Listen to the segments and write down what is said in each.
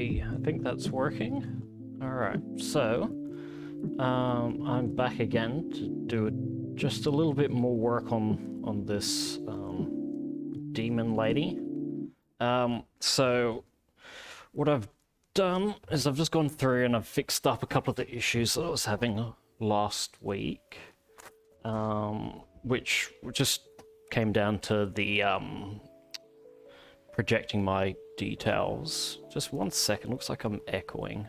I think that's working. Alright, so I'm back again to do just a little bit more work on this demon lady. So what I've done is I've just gone through and I've fixed up a couple of the issues that I was having last week, which just came down to the projecting my details. Just 1 second, looks like I'm echoing.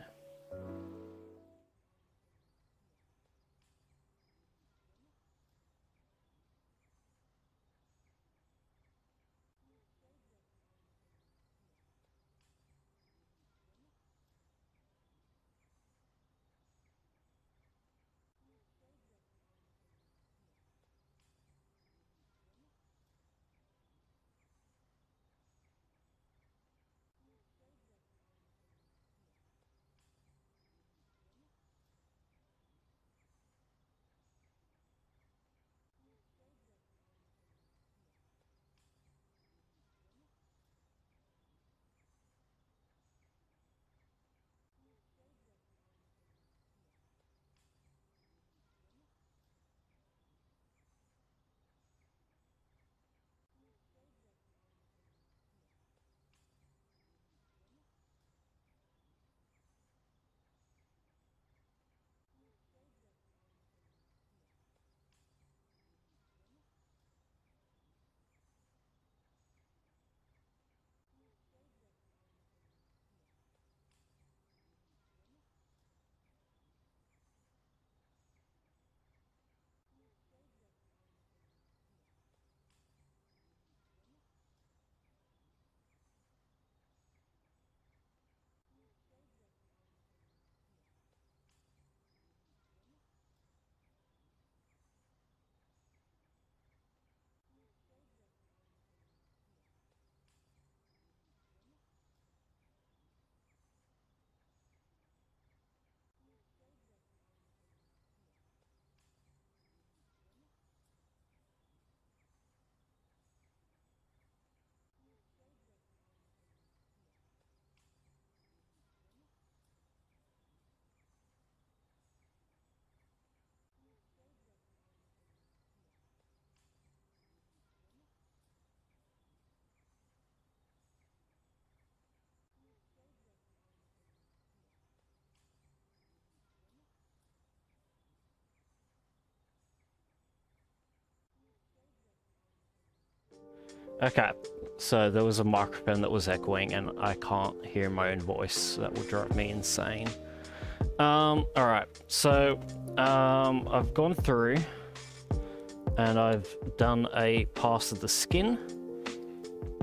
Okay, so there was a microphone that was echoing and I can't hear my own voice. That would drive me insane. Alright, so I've gone through and I've done a pass of the skin.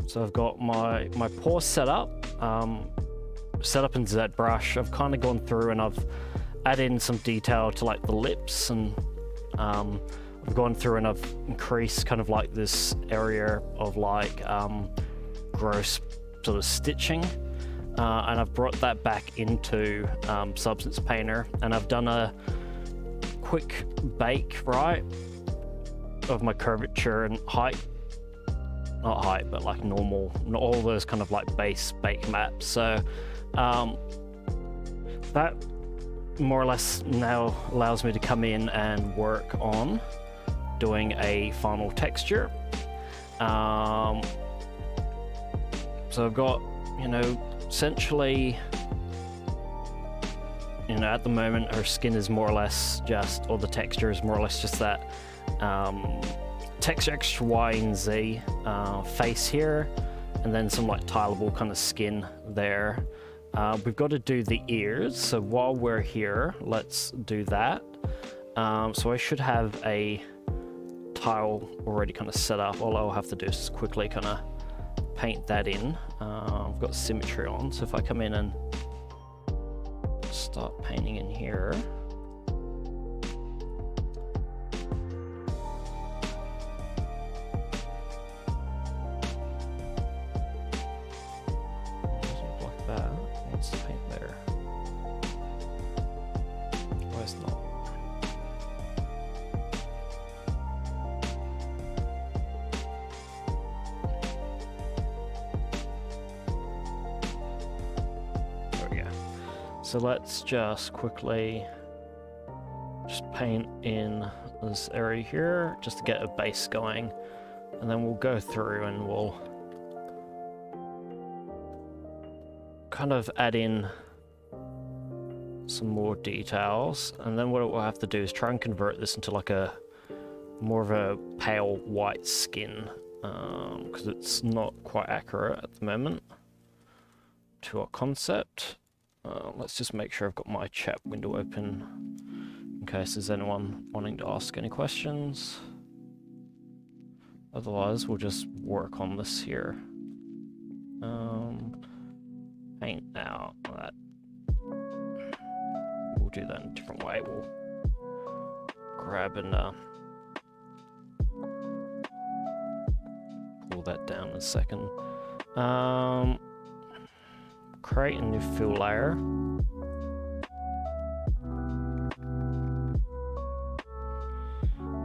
So I've got my paw set up in ZBrush. I've kind of gone through and I've added in some detail to like the lips, and I've gone through and I've increased kind of like this area of like gross sort of stitching, and I've brought that back into Substance Painter, and I've done a quick bake, right, of my curvature and height. Not height, but like normal, all those kind of like base bake maps. So that more or less now allows me to come in and work on doing a final texture. So I've got, essentially, at the moment her skin is more or less just, or the texture is more or less just that texture X, Y, and Z face here, and then some like tileable kind of skin there. We've got to do the ears, so while we're here, let's do that. So I should have a tile already kind of set up. All I'll have to do is quickly kind of paint that in. I've got symmetry on, so if I come in and start painting in here, like that. Let's paint there. Why is not? so let's just quickly just paint in this area here just to get a base going, and then we'll go through and we'll kind of add in some more details, and then what we'll have to do is try and convert this into like a more of a pale white skin, because it's not quite accurate at the moment to our concept. Let's just make sure I've got my chat window open in case there's anyone wanting to ask any questions. Otherwise, we'll just work on this here. Paint out that. We'll do that in a different way. We'll grab and pull that down in a second. Create a new fill layer.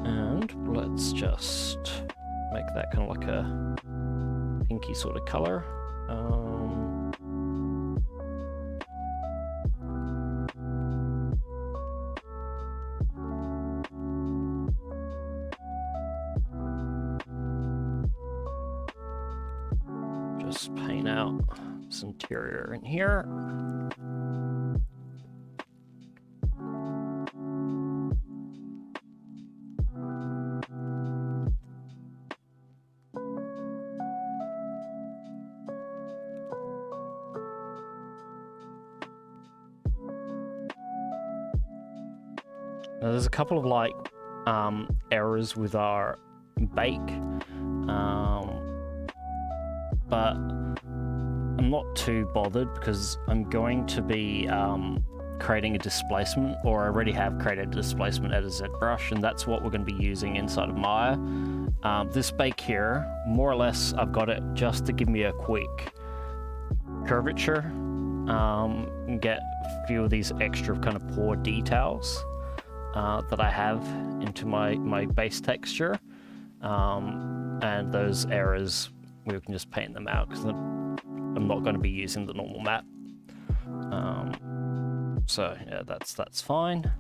And let's just make that kind of like a pinky sort of color. Just paint out this interior in here. Now, there's a couple of like errors with our bake, but I'm not too bothered because I'm going to be creating a displacement, or I already have created a displacement at a ZBrush, and that's what we're going to be using inside of Maya. This bake here, more or less, I've got it just to give me a quick curvature, and get a few of these extra kind of poor details that I have into my base texture, and those errors, we can just paint them out because I'm not going to be using the normal map. So yeah, that's fine.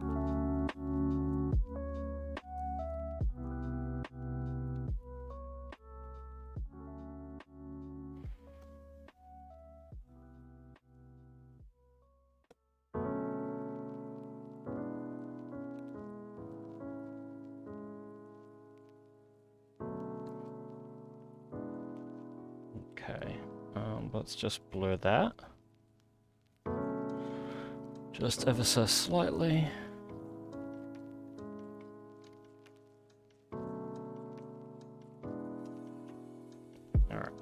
Okay, let's just blur that. Just ever so slightly. Alright.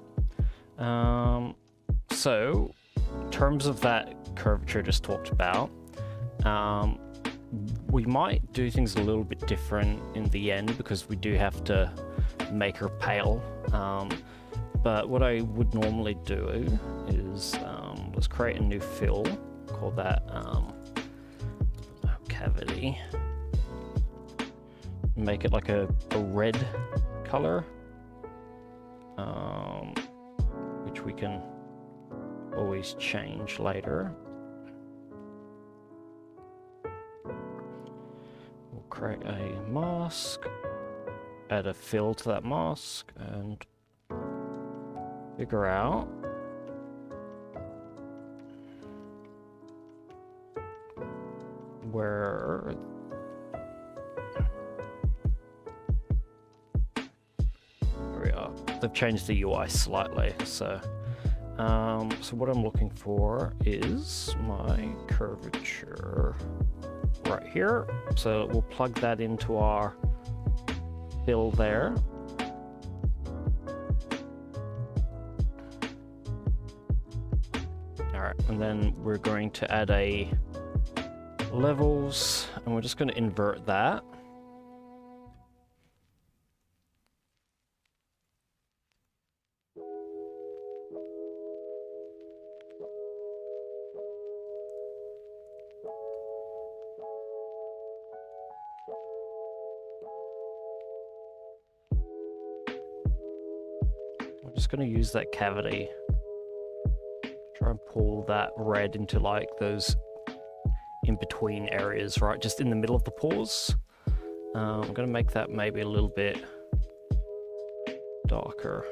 So, in terms of that curvature I just talked about, we might do things a little bit different in the end because we do have to make her pale. But what I would normally do is, let's create a new fill, call that cavity, make it like a red color, which we can always change later. We'll create a mask, add a fill to that mask, and figure out where we are. They've changed the UI slightly, so what I'm looking for is my curvature right here. So we'll plug that into our fill there. Alright, and then we're going to add a levels, and we're just going to invert that. We're just going to use that cavity, try and pull that red into like those in between areas, right? Just in the middle of the pores. I'm going to make that maybe a little bit darker.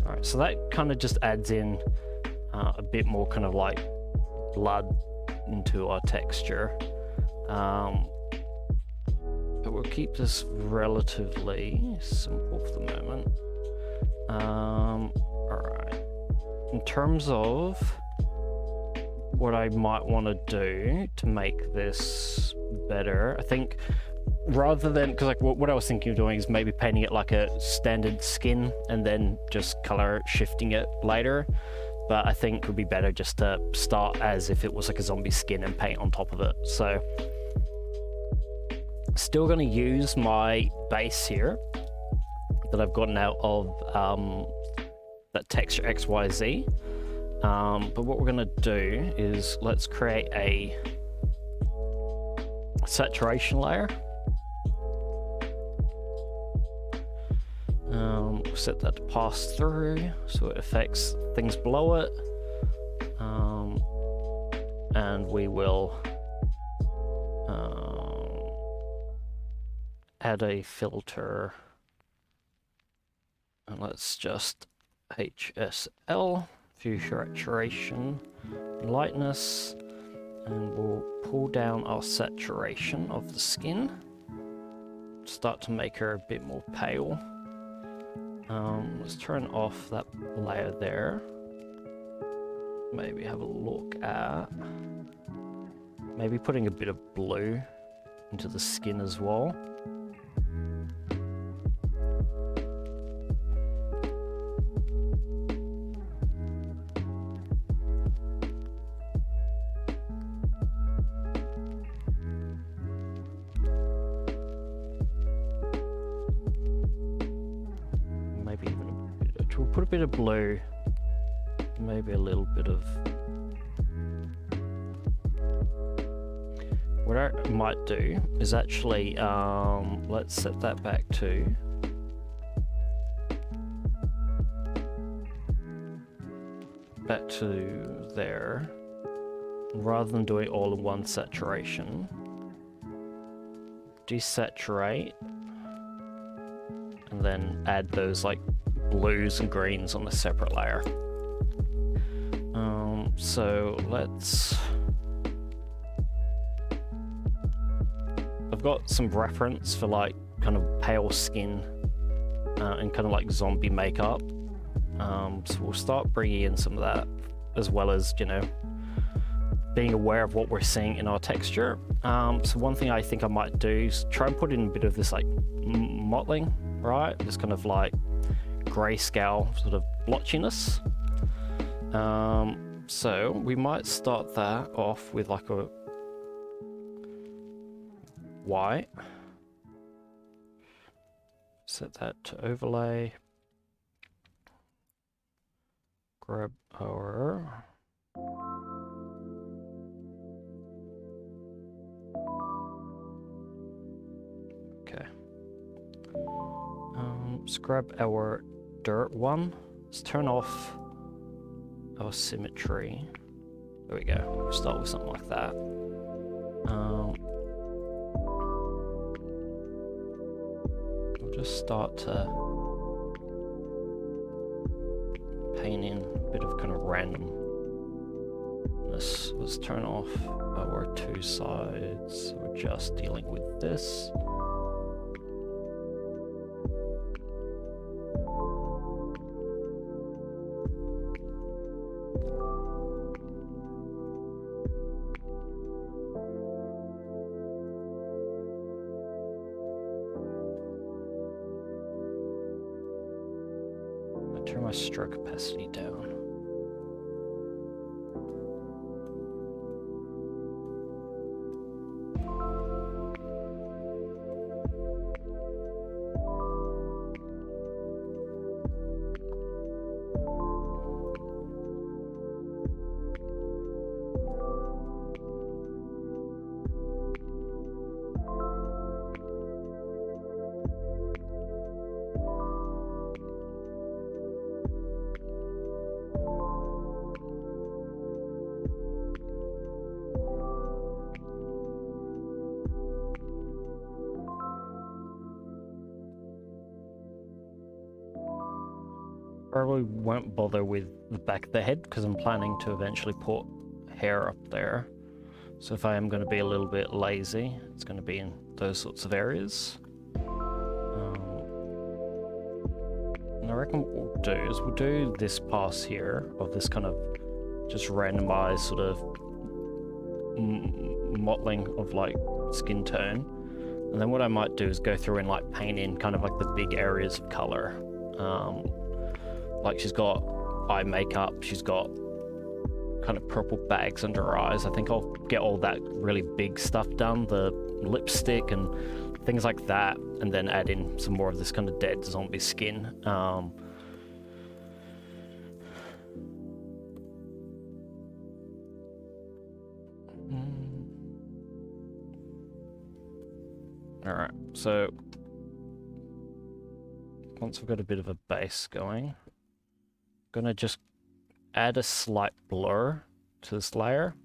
Alright, so that kind of just adds in a bit more kind of like blood into our texture. But we'll keep this relatively simple for the moment. Alright. In terms of what I might want to do to make this better, I think rather than, because like what I was thinking of doing is maybe painting it like a standard skin and then just color shifting it later. But I think it would be better just to start as if it was like a zombie skin and paint on top of it. So still going to use my base here that I've gotten out of that texture XYZ. But what we're going to do is let's create a saturation layer. Set that to pass through so it affects things below it. And we will add a filter. And let's just HSL, view saturation, lightness, and we'll pull down our saturation of the skin. Start to make her a bit more pale. Let's turn off that layer there. Maybe have a look at maybe putting a bit of blue into the skin as well. We'll put a bit of blue, maybe a little bit of... What I might do is actually, let's set that back to there. Rather than doing all in one saturation, desaturate, and then add those like blues and greens on a separate layer. So let's... I've got some reference for like kind of pale skin and kind of like zombie makeup. So we'll start bringing in some of that, as well as, you know, being aware of what we're seeing in our texture. So one thing I think I might do is try and put in a bit of this like mottling, right? This kind of like grayscale sort of blotchiness. So we might start that off with like a white. Set that to overlay. Grab our okay. Let's grab our dirt one. Let's turn off our symmetry. There we go. We'll start with something like that. We'll just start to paint in a bit of kind of randomness. Let's turn off our two sides. We're just dealing with this. Turn my stroke opacity down. Probably won't bother with the back of the head because I'm planning to eventually put hair up there. So if I am going to be a little bit lazy, it's going to be in those sorts of areas. And I reckon what we'll do is we'll do this pass here of this kind of just randomized sort of mottling of like skin tone. And then what I might do is go through and like paint in kind of like the big areas of color. Like she's got eye makeup, she's got kind of purple bags under her eyes. I think I'll get all that really big stuff done, the lipstick and things like that, and then add in some more of this kind of dead zombie skin. Alright, so once I've got a bit of a base going, I'm gonna just add a slight blur to this layer.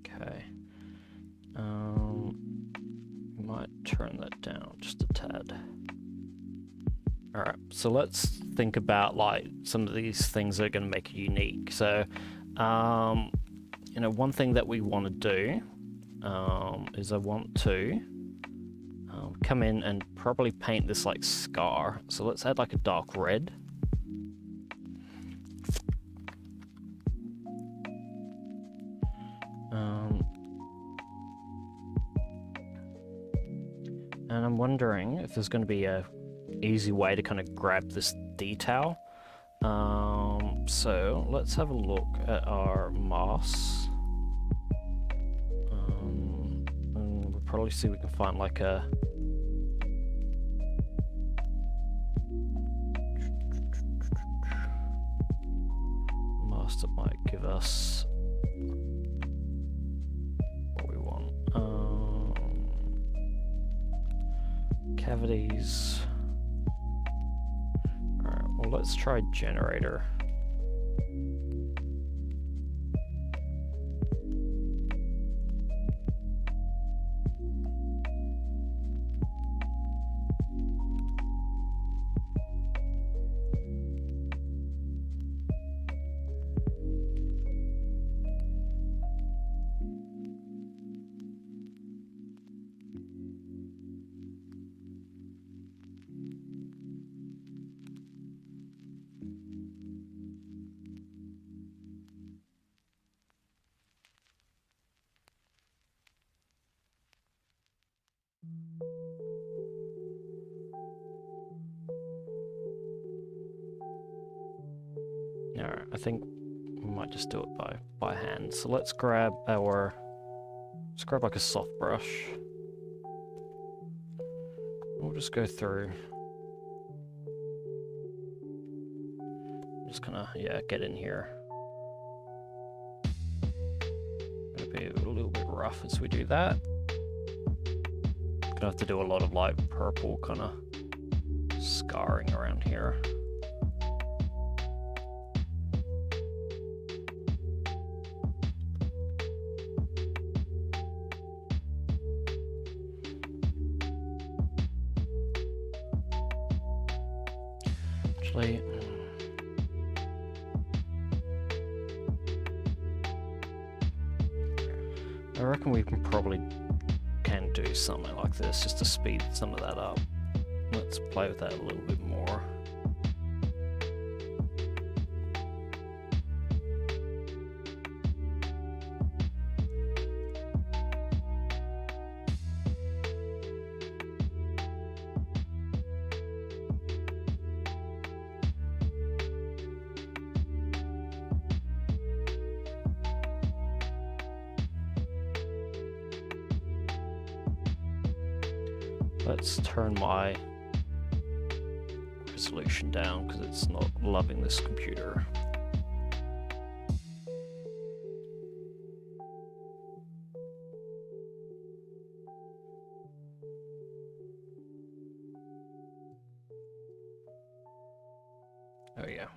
Okay. Might turn that down just a tad. Alright, so let's think about like some of these things that are going to make it unique. So, you know, one thing that we want to do is I want to come in and probably paint this like scar. So let's add like a dark red. And I'm wondering if there's going to be a easy way to kind of grab this detail. So let's have a look at our moss. And we'll probably see if we can find like a moss that might give us what we want. Cavities. Alright, well let's try generator. Alright, I think we might just do it by hand. So let's grab like a soft brush. We'll just go through. Just kind of, yeah, get in here. Gonna be a little bit rough as we do that. Gonna have to do a lot of like purple kind of scarring around here. Actually, I reckon we can do something like this just to speed some of that up. Let's play with that a little bit more. Let's turn my resolution down because it's not loving this computer. There we go.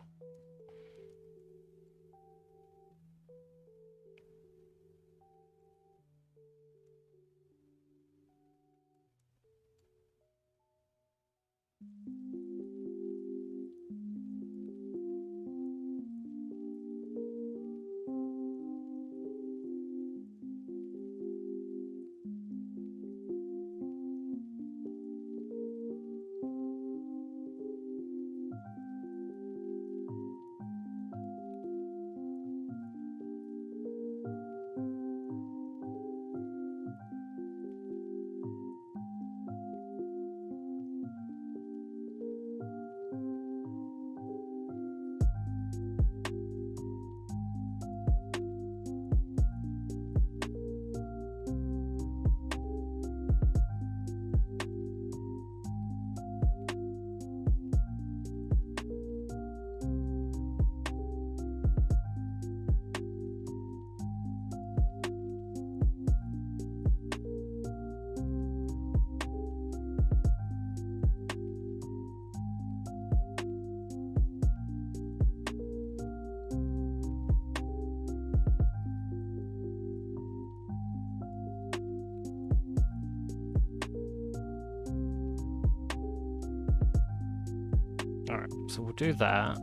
Alright, so we'll do that.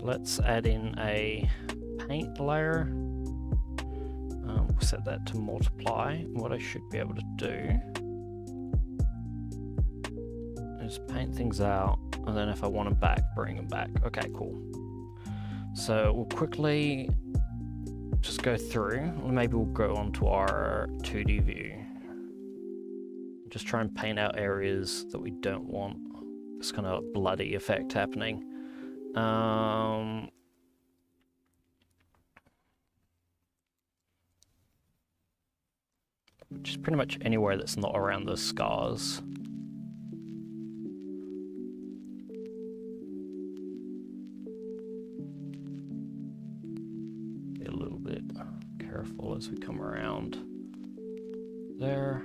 Let's add in a paint layer. We'll set that to multiply. What I should be able to do is paint things out, and then if I want them back, bring them back. Okay, cool. So we'll quickly just go through. Maybe we'll go onto our 2D view. Just try and paint out areas that we don't want this kind of bloody effect happening. Just pretty much anywhere that's not around the scars. Be a little bit careful as we come around there.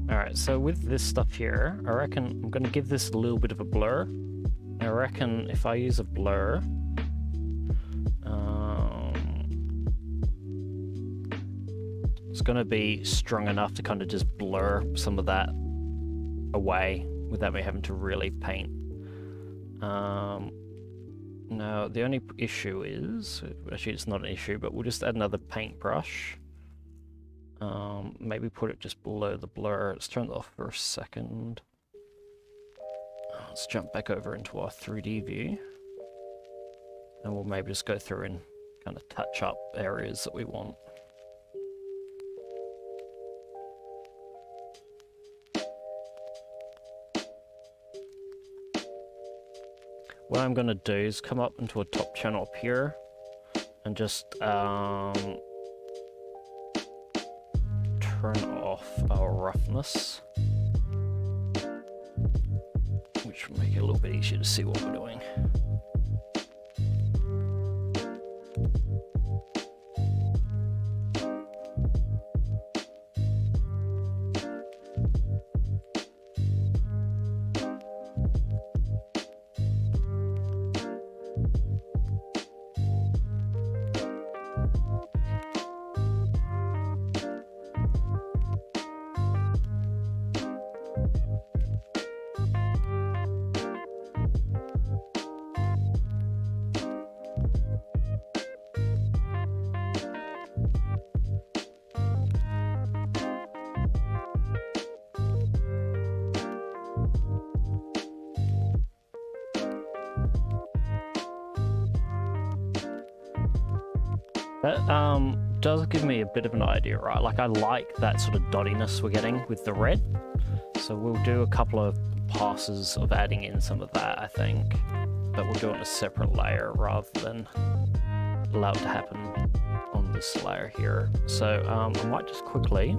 Alright, so with this stuff here, I reckon I'm going to give this a little bit of a blur. I reckon if I use a blur, it's going to be strong enough to kind of just blur some of that away without me having to really paint. Now, the only issue is, actually it's not an issue, but we'll just add another paintbrush. Maybe put it just below the blur. Let's turn it off for a second. Let's jump back over into our 3D view. And we'll maybe just go through and kind of touch up areas that we want. What I'm going to do is come up into a top channel up here and just turn off our roughness, which will make it a little bit easier to see what we're doing. That does give me a bit of an idea, right? Like I like that sort of dottiness we're getting with the red. So we'll do a couple of passes of adding in some of that, I think. But we'll do it in a separate layer rather than allow it to happen on this layer here. So I might just quickly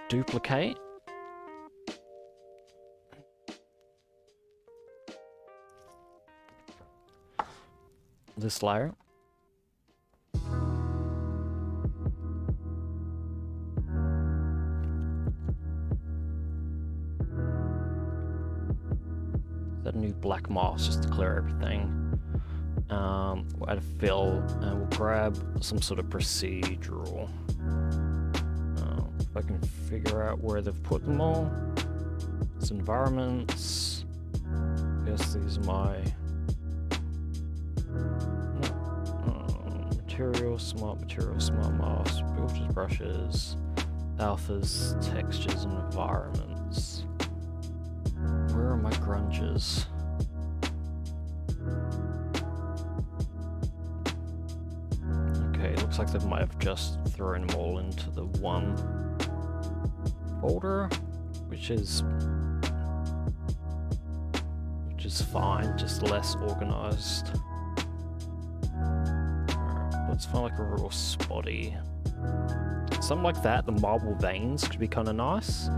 duplicate. This layer. That new black mask just to clear everything. We'll add a fill and we'll grab some sort of procedural. If I can figure out where they've put them all. It's environments. I guess these are my material, smart mask, filters, brushes, alphas, textures, and environments. Where are my grunges? Okay, it looks like they might have just thrown them all into the one folder, which is fine, just less organized. Alright, let's find like a real spotty. Something like that, the marble veins could be kind of nice,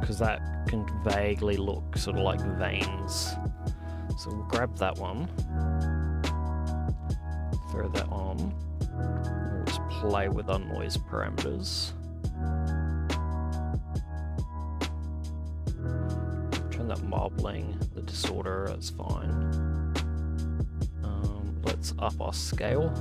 because that can vaguely look sort of like veins. So we'll grab that one, throw that on, we'll just play with our noise parameters. Turn that marbling, the disorder, that's fine. Let's up our scale.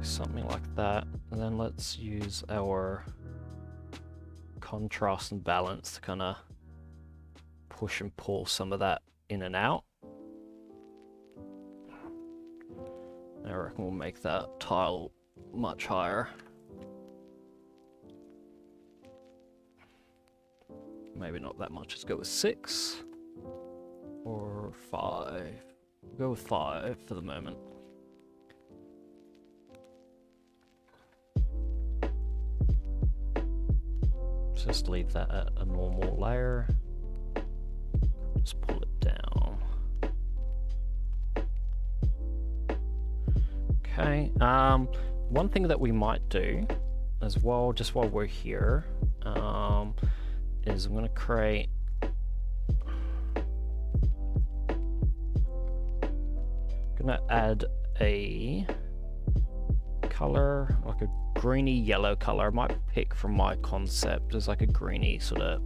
Something like that, and then let's use our contrast and balance to kind of push and pull some of that in and out. I reckon we'll make that tile much higher. Maybe not that much, let's go with 6 or 5. We'll go with 5 for the moment. Just leave that at a normal layer. Just pull it down. Okay, one thing that we might do as well, just while we're here, is I'm going to create add a color, like a greeny yellow color. I might pick from my concept as like a greeny sort of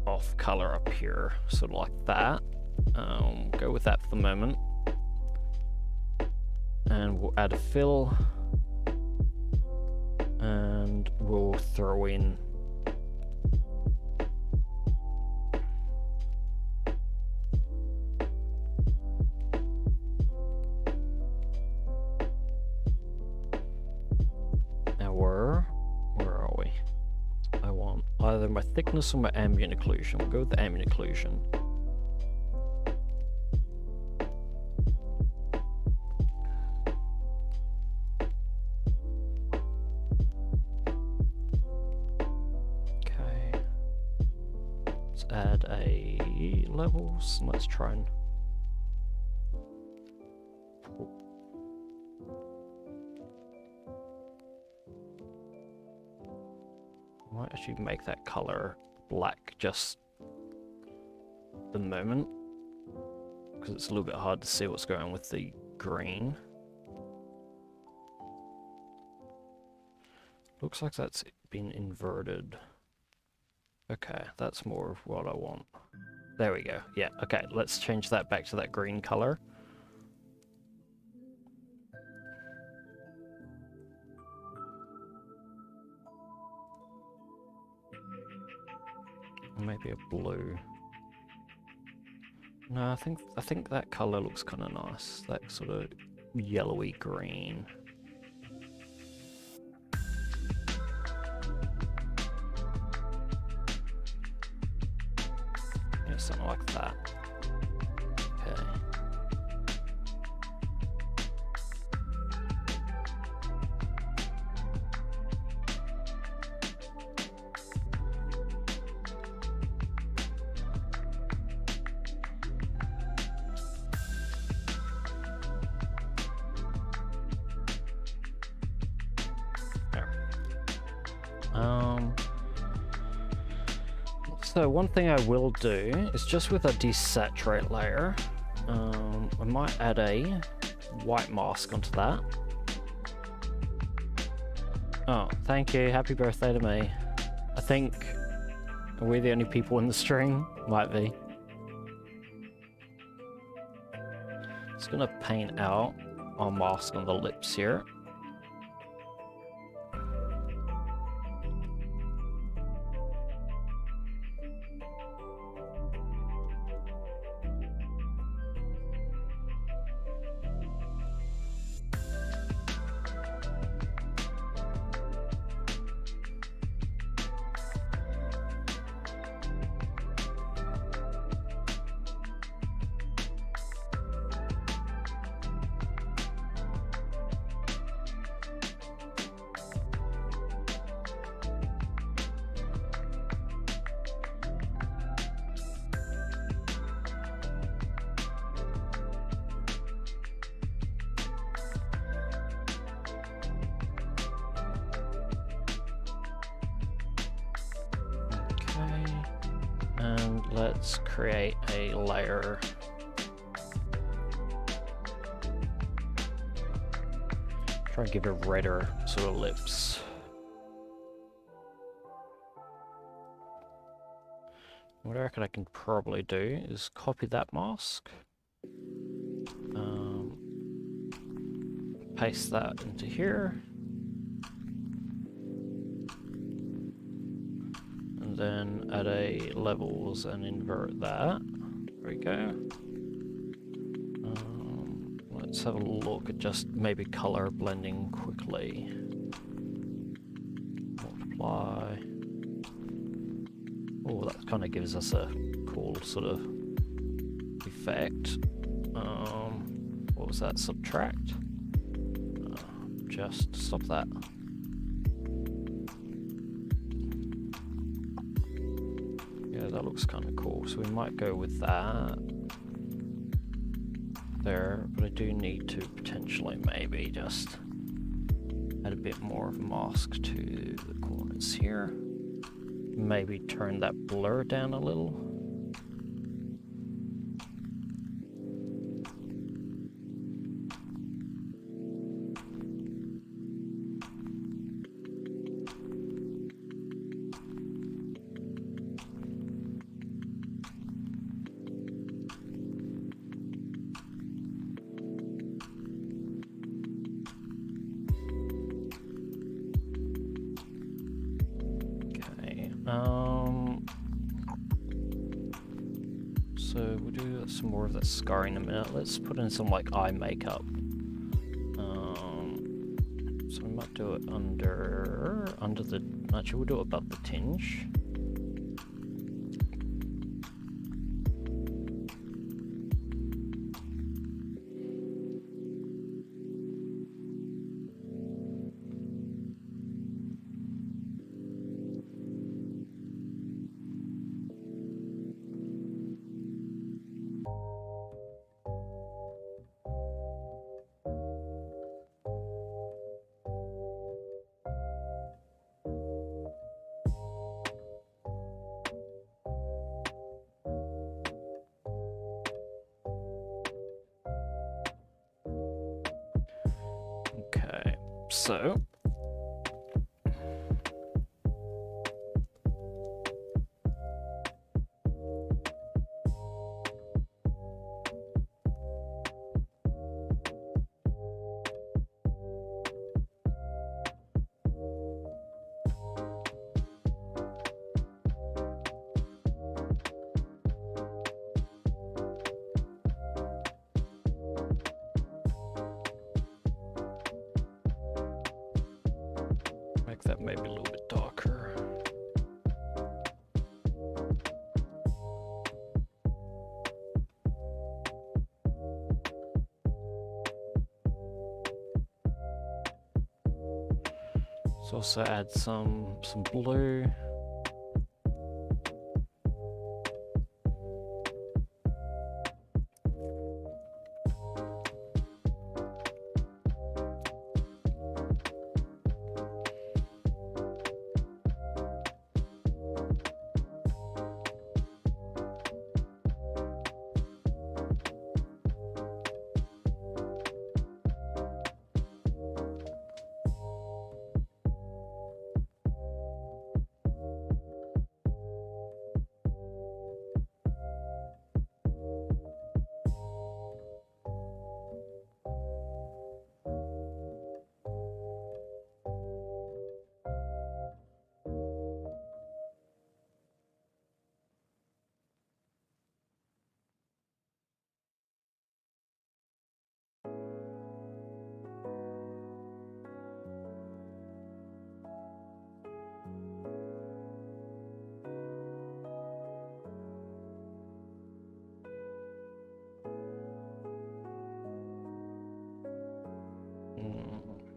off color up here, sort of like that. Go with that for the moment. And we'll add a fill, and we'll throw in our, where are we? I want either my thickness or my ambient occlusion. We'll go with the ambient occlusion. Add a levels, and let's try and might actually make that color black just the moment, because it's a little bit hard to see what's going on with the green. Looks like that's been inverted. Okay, that's more of what I want. There we go. Yeah, okay, let's change that back to that green color. Maybe a blue. No, I think that color looks kind of nice. That sort of yellowy green. Yeah, something like that. Okay. So one thing I will do is just with a desaturate layer, I might add a white mask onto that. Oh, thank you. Happy birthday to me. I think we're the only people in the stream. Might be. Just gonna paint out our mask on the lips here. Let's create a layer. Try and give it redder sort of lips. What I reckon I can probably do is copy that mask, paste that into here, and then add a levels and invert that. There we go. Let's have a look at just maybe color blending quickly. Multiply. Oh, that kind of gives us a cool sort of effect. What was that? Subtract? Just stop that. Yeah, that looks kind of cool. So we might go with that there, but I do need to potentially maybe just add a bit more of a mask to the corners here. Maybe turn that blur down a little. So we'll do some more of that scarring in a minute. Let's put in some like eye makeup. So we might do it under the, actually we'll do it above the tinge. Okay, so make that maybe a little bit darker. Let's also add some blue.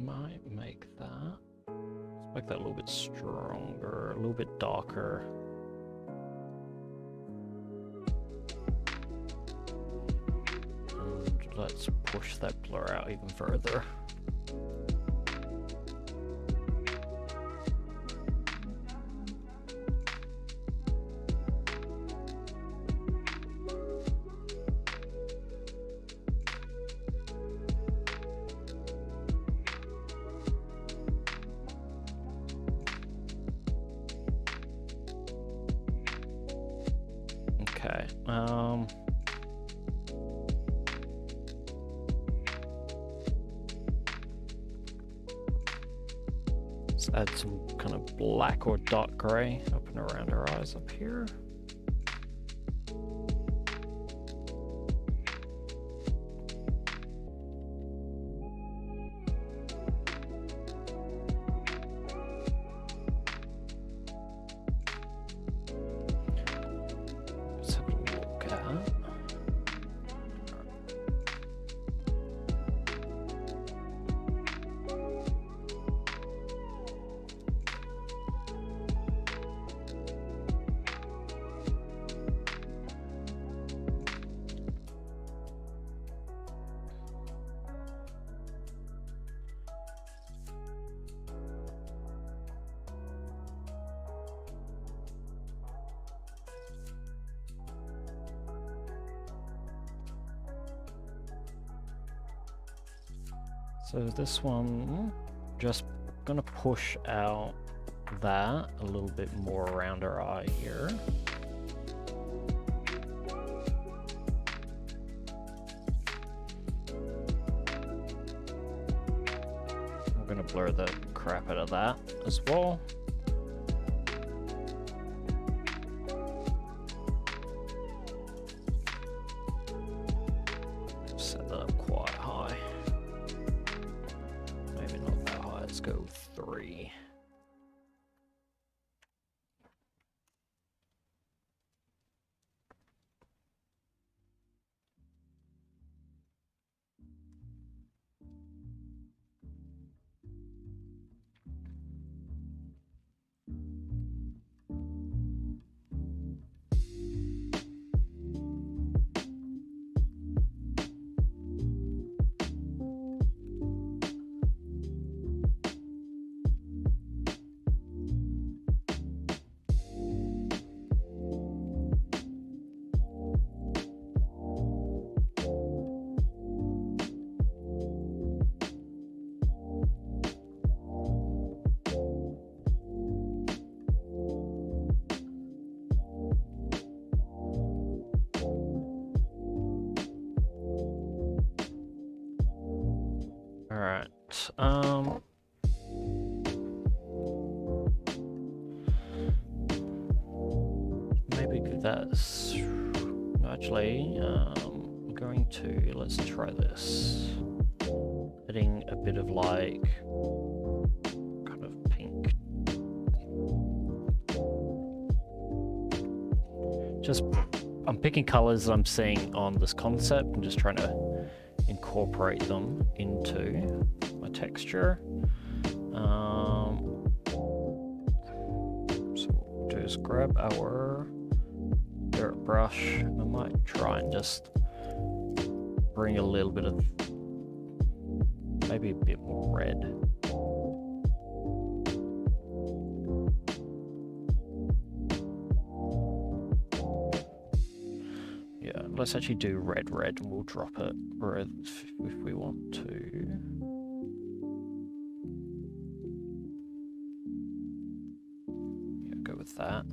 Might make that. Let's make that a little bit stronger, a little bit darker. And let's push that blur out even further. Okay, let's add some kind of black or dark gray up and around our eyes up here. So this one, just gonna push out that a little bit more around our eye here. I'm gonna blur the crap out of that as well. Set that up quite high. Maybe not that high, let's go 3. Maybe that's actually I'm going to, let's try this. Adding a bit of like kind of pink. Just I'm picking colors I'm seeing on this concept and just trying to incorporate them into my texture. just grab our dirt brush. I might try and just bring a little bit of, maybe a bit more red. Yeah, let's actually do red and we'll drop it red if we want to. Yeah, go with that.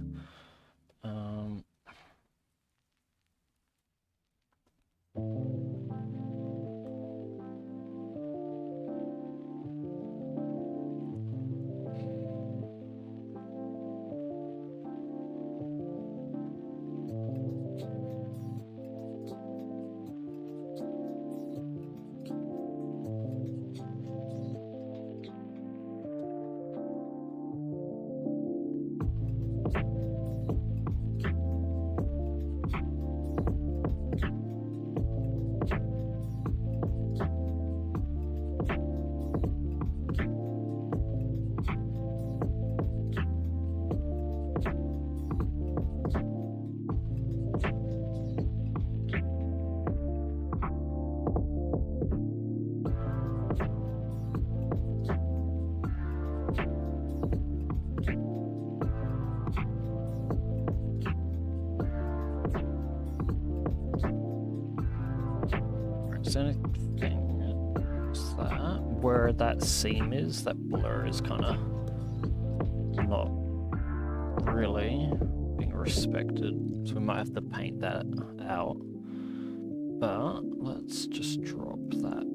Anything that where that seam is, that blur is kind of not really being respected, so we might have to paint that out, but let's just drop that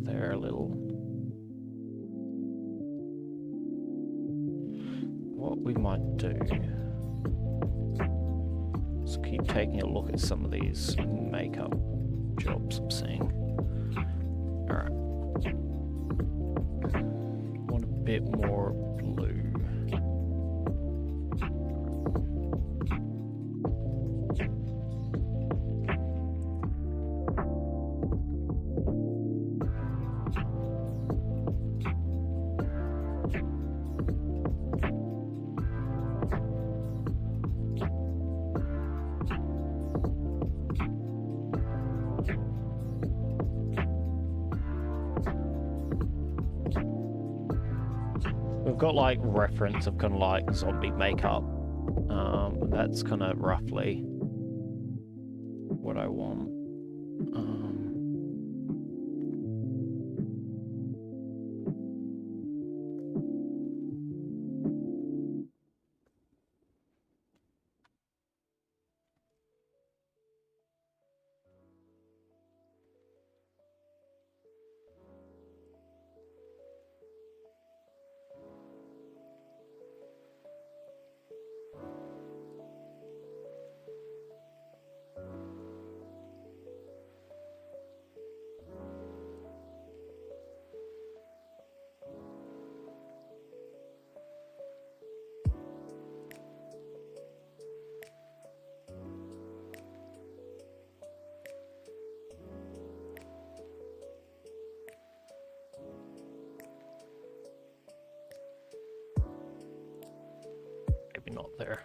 there a little. What we might do is keep taking a look at some of these makeup jobs I'm seeing. Alright. Want a bit more blue. We've got like reference of kind of like zombie makeup. That's kind of roughly what I want. Not there.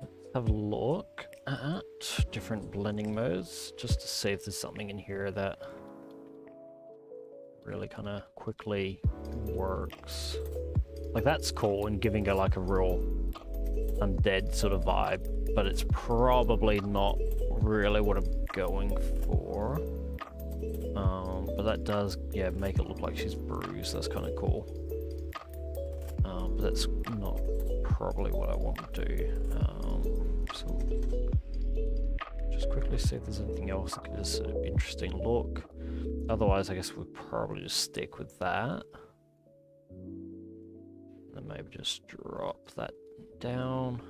Let's have a look at different blending modes just to see if there's something in here that really kind of quickly works. Like that's cool and giving it like a real undead sort of vibe, but it's probably not really what I'm going for. But that does, yeah, make it look like she's bruised. That's kind of cool. But that's not probably what I want to do. So just quickly see if there's anything else that gives us an interesting look. Otherwise, I guess we'll probably just stick with that. And maybe just drop that down.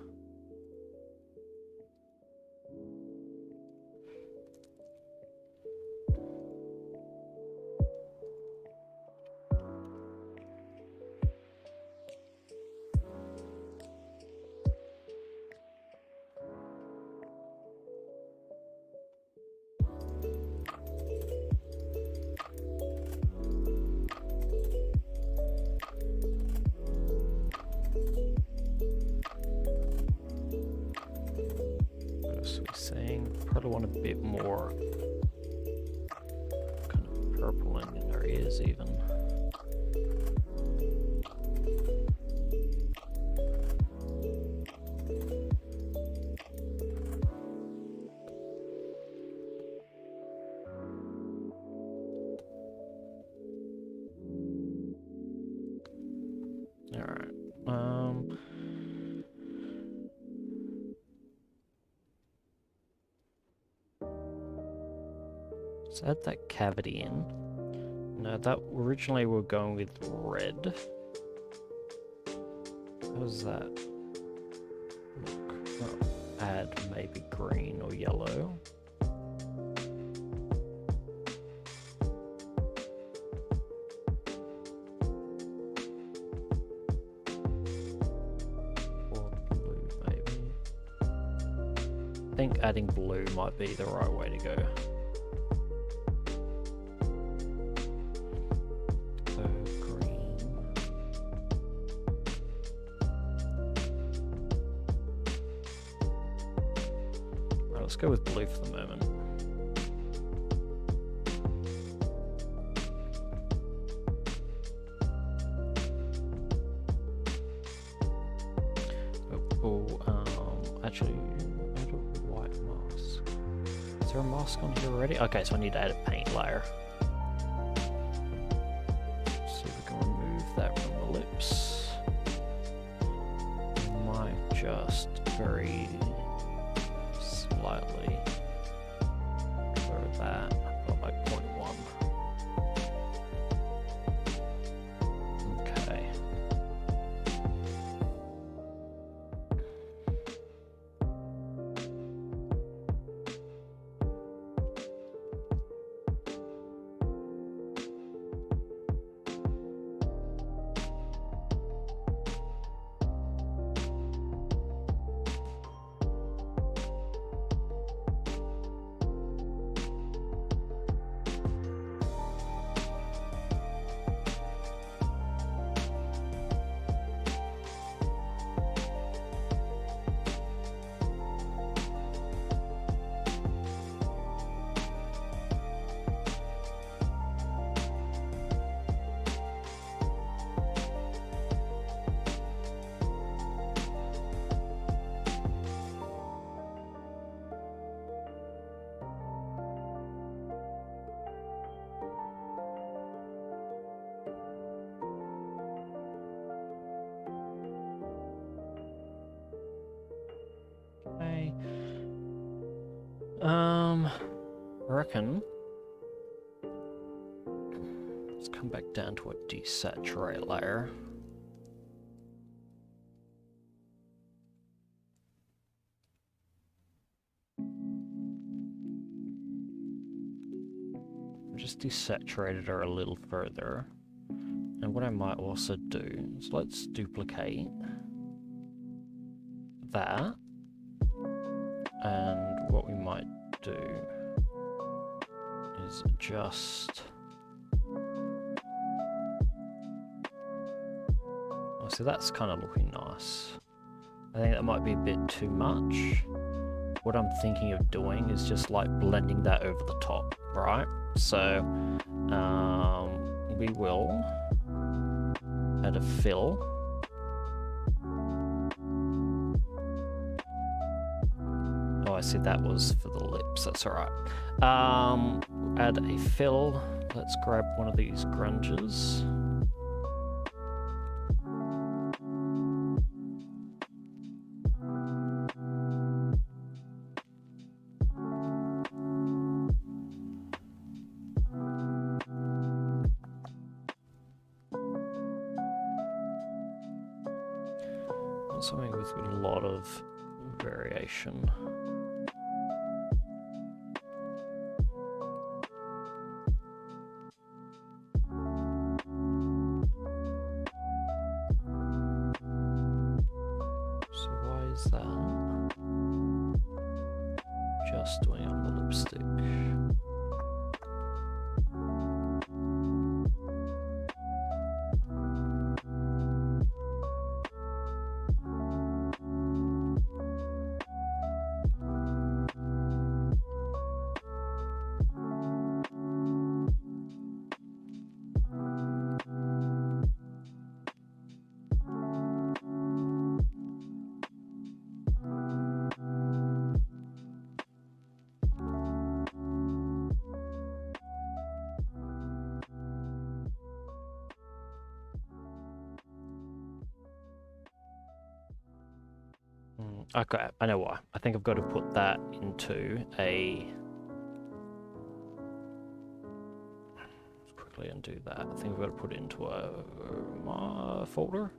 kind of want a bit more kind of purpling in her ears even. Let's add that cavity in. No, that originally we were going with red. How does that look? Oh, add maybe green or yellow. Or blue maybe. I think adding blue might be the right way to go. Let's go with blue for the moment. Actually, add a white mask. Is there a mask on here already? Okay, so I need to add a paint layer. So we can remove that from the lips. Might just very slightly for that, about like 0.1. Okay. I reckon let's come back down to a desaturate layer. Just desaturated her a little further. And what I might also do is let's duplicate that. And what we might do is just... Oh, so that's kind of looking nice. I think that might be a bit too much. What I'm thinking of doing is just like blending that over the top, right? So we will add a fill. Oh, I see that was for the lips, that's alright. Add a fill. Let's grab one of these grunges. Something with a lot of variation. So why is that just doing on the lipstick? Okay, I know why. I think I've got to put that into a... Let's quickly undo that. I think I've got to put it into a folder.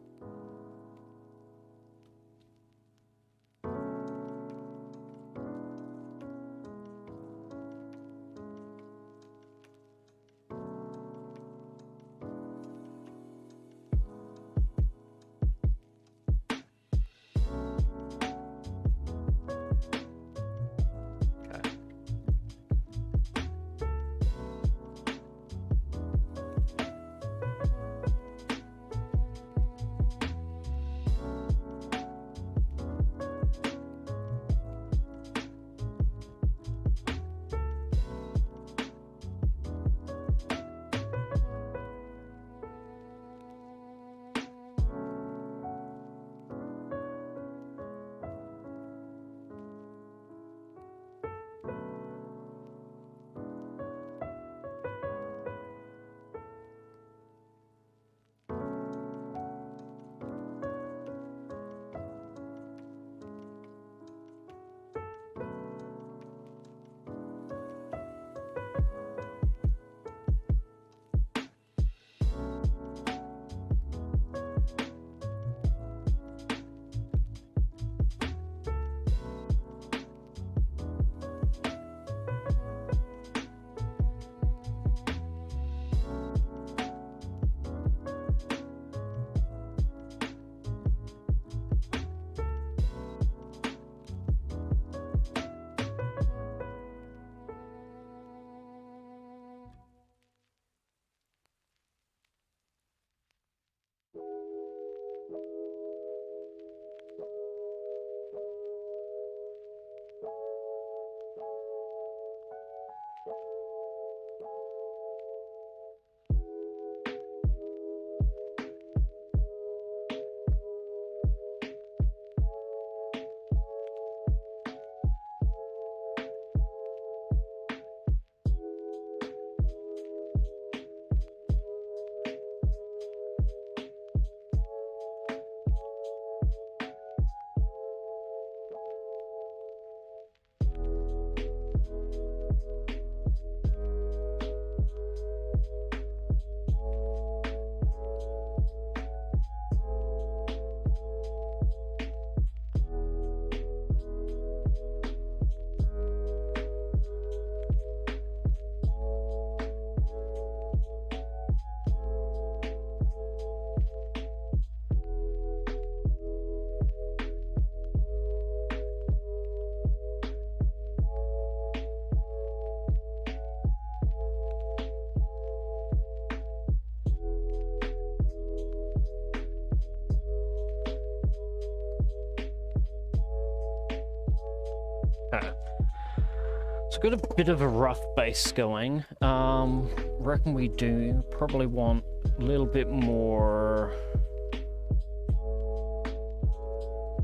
So got a bit of a rough base going. Reckon we do probably want a little bit more.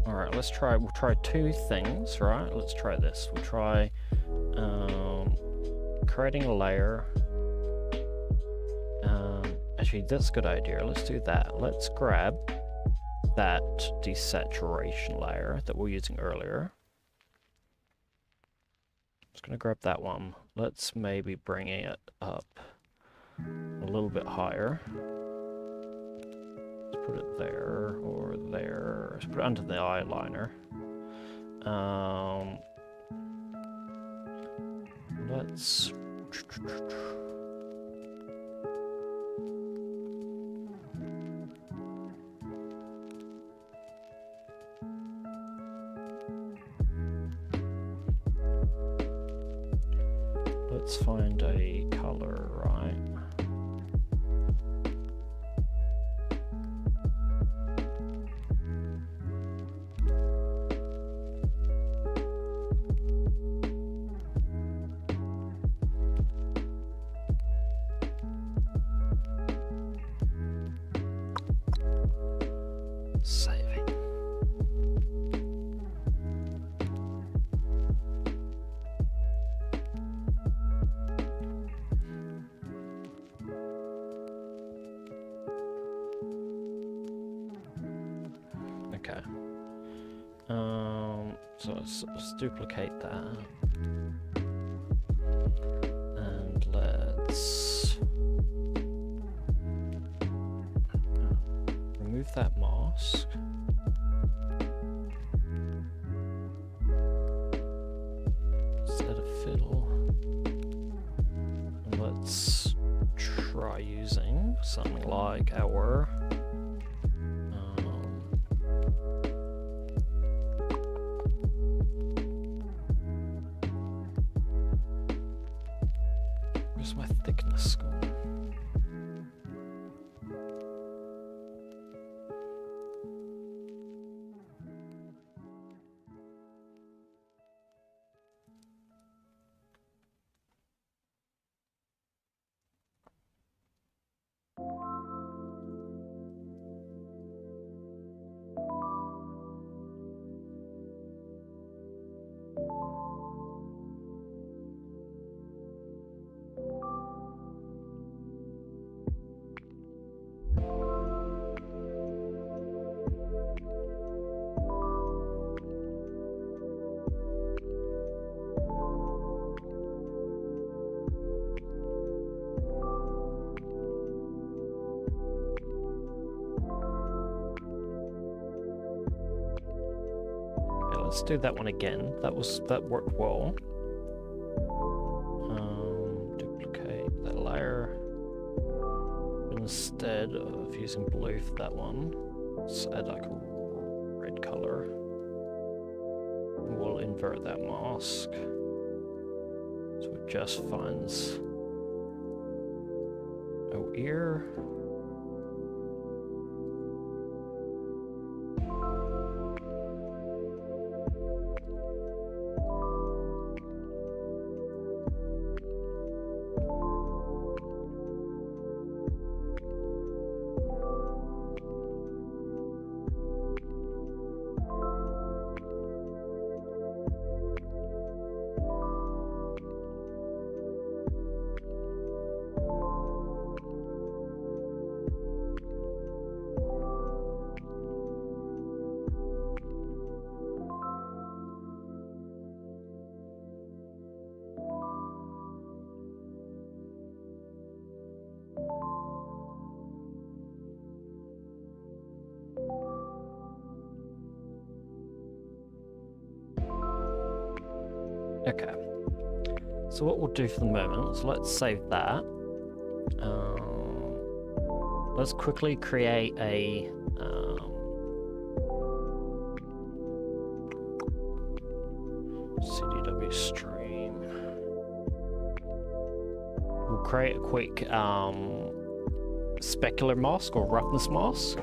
All right, let's try. We'll try two things, right? Let's try this. We'll try creating a layer. Actually, that's a good idea. Let's do that. Let's grab that desaturation layer that we were using earlier. Just gonna grab that one. Let's maybe bring it up a little bit higher. Let's put it there or there. Let's put it under the eyeliner. Let's find a color, right? Save it. Okay. So let's duplicate that. And let's remove that mask. Set a fiddle. And let's try using something like our where's my thickness gone? Let's do that one again. That worked well. Duplicate that layer. Instead of using blue for that one, let's add like a red color. And we'll invert that mask so it just finds our ear. Okay, so what we'll do for the moment is let's save that. Let's quickly create a CDW stream. We'll create a quick specular mask or roughness mask,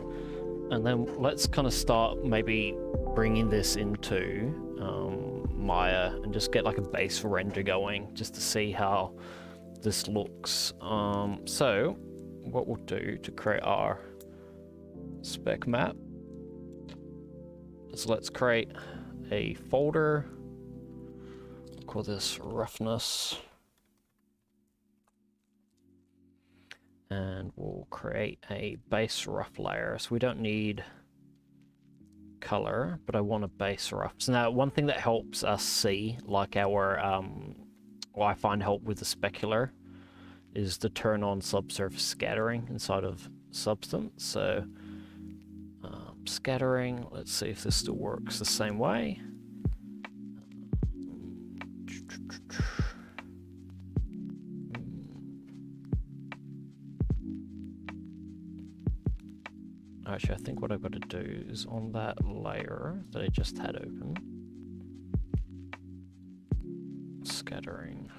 and then let's kind of start maybe bringing this into Maya and just get like a base render going just to see how this looks. So what we'll do to create our spec map is let's create a folder. We'll call this roughness, and we'll create a base rough layer. So we don't need color, but I want a base rough. So now one thing that helps us see, like our I find help with the specular, is to turn on subsurface scattering inside of Substance. So scattering, let's see if this still works the same way. Actually, I think what I've got to do is on that layer that I just had open, scattering,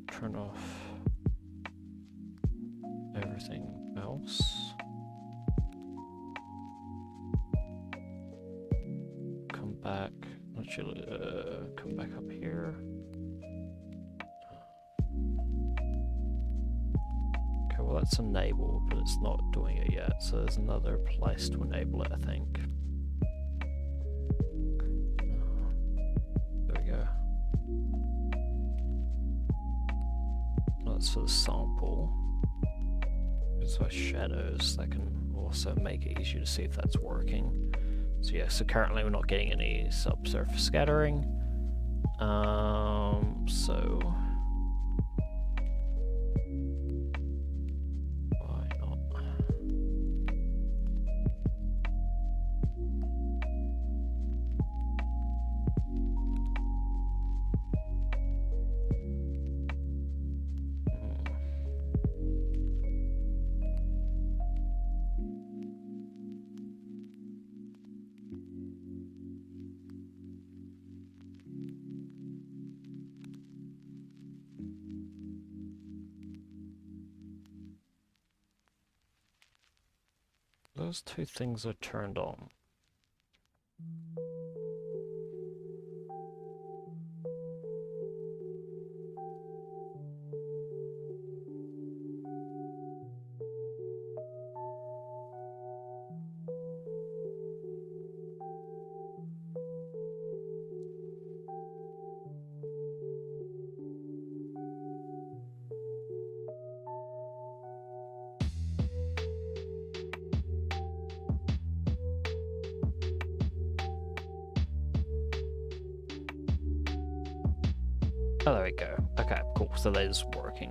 turn off everything else. Come back, actually, come back up here. Well, that's enabled, but it's not doing it yet, so there's another place to enable it, I think. There we go. That's for the sample. It's for shadows that can also make it easier to see if that's working. So yeah, so currently we're not getting any subsurface scattering. So why not? Those two things are turned on. Oh, there we go. Okay, cool. So that is working.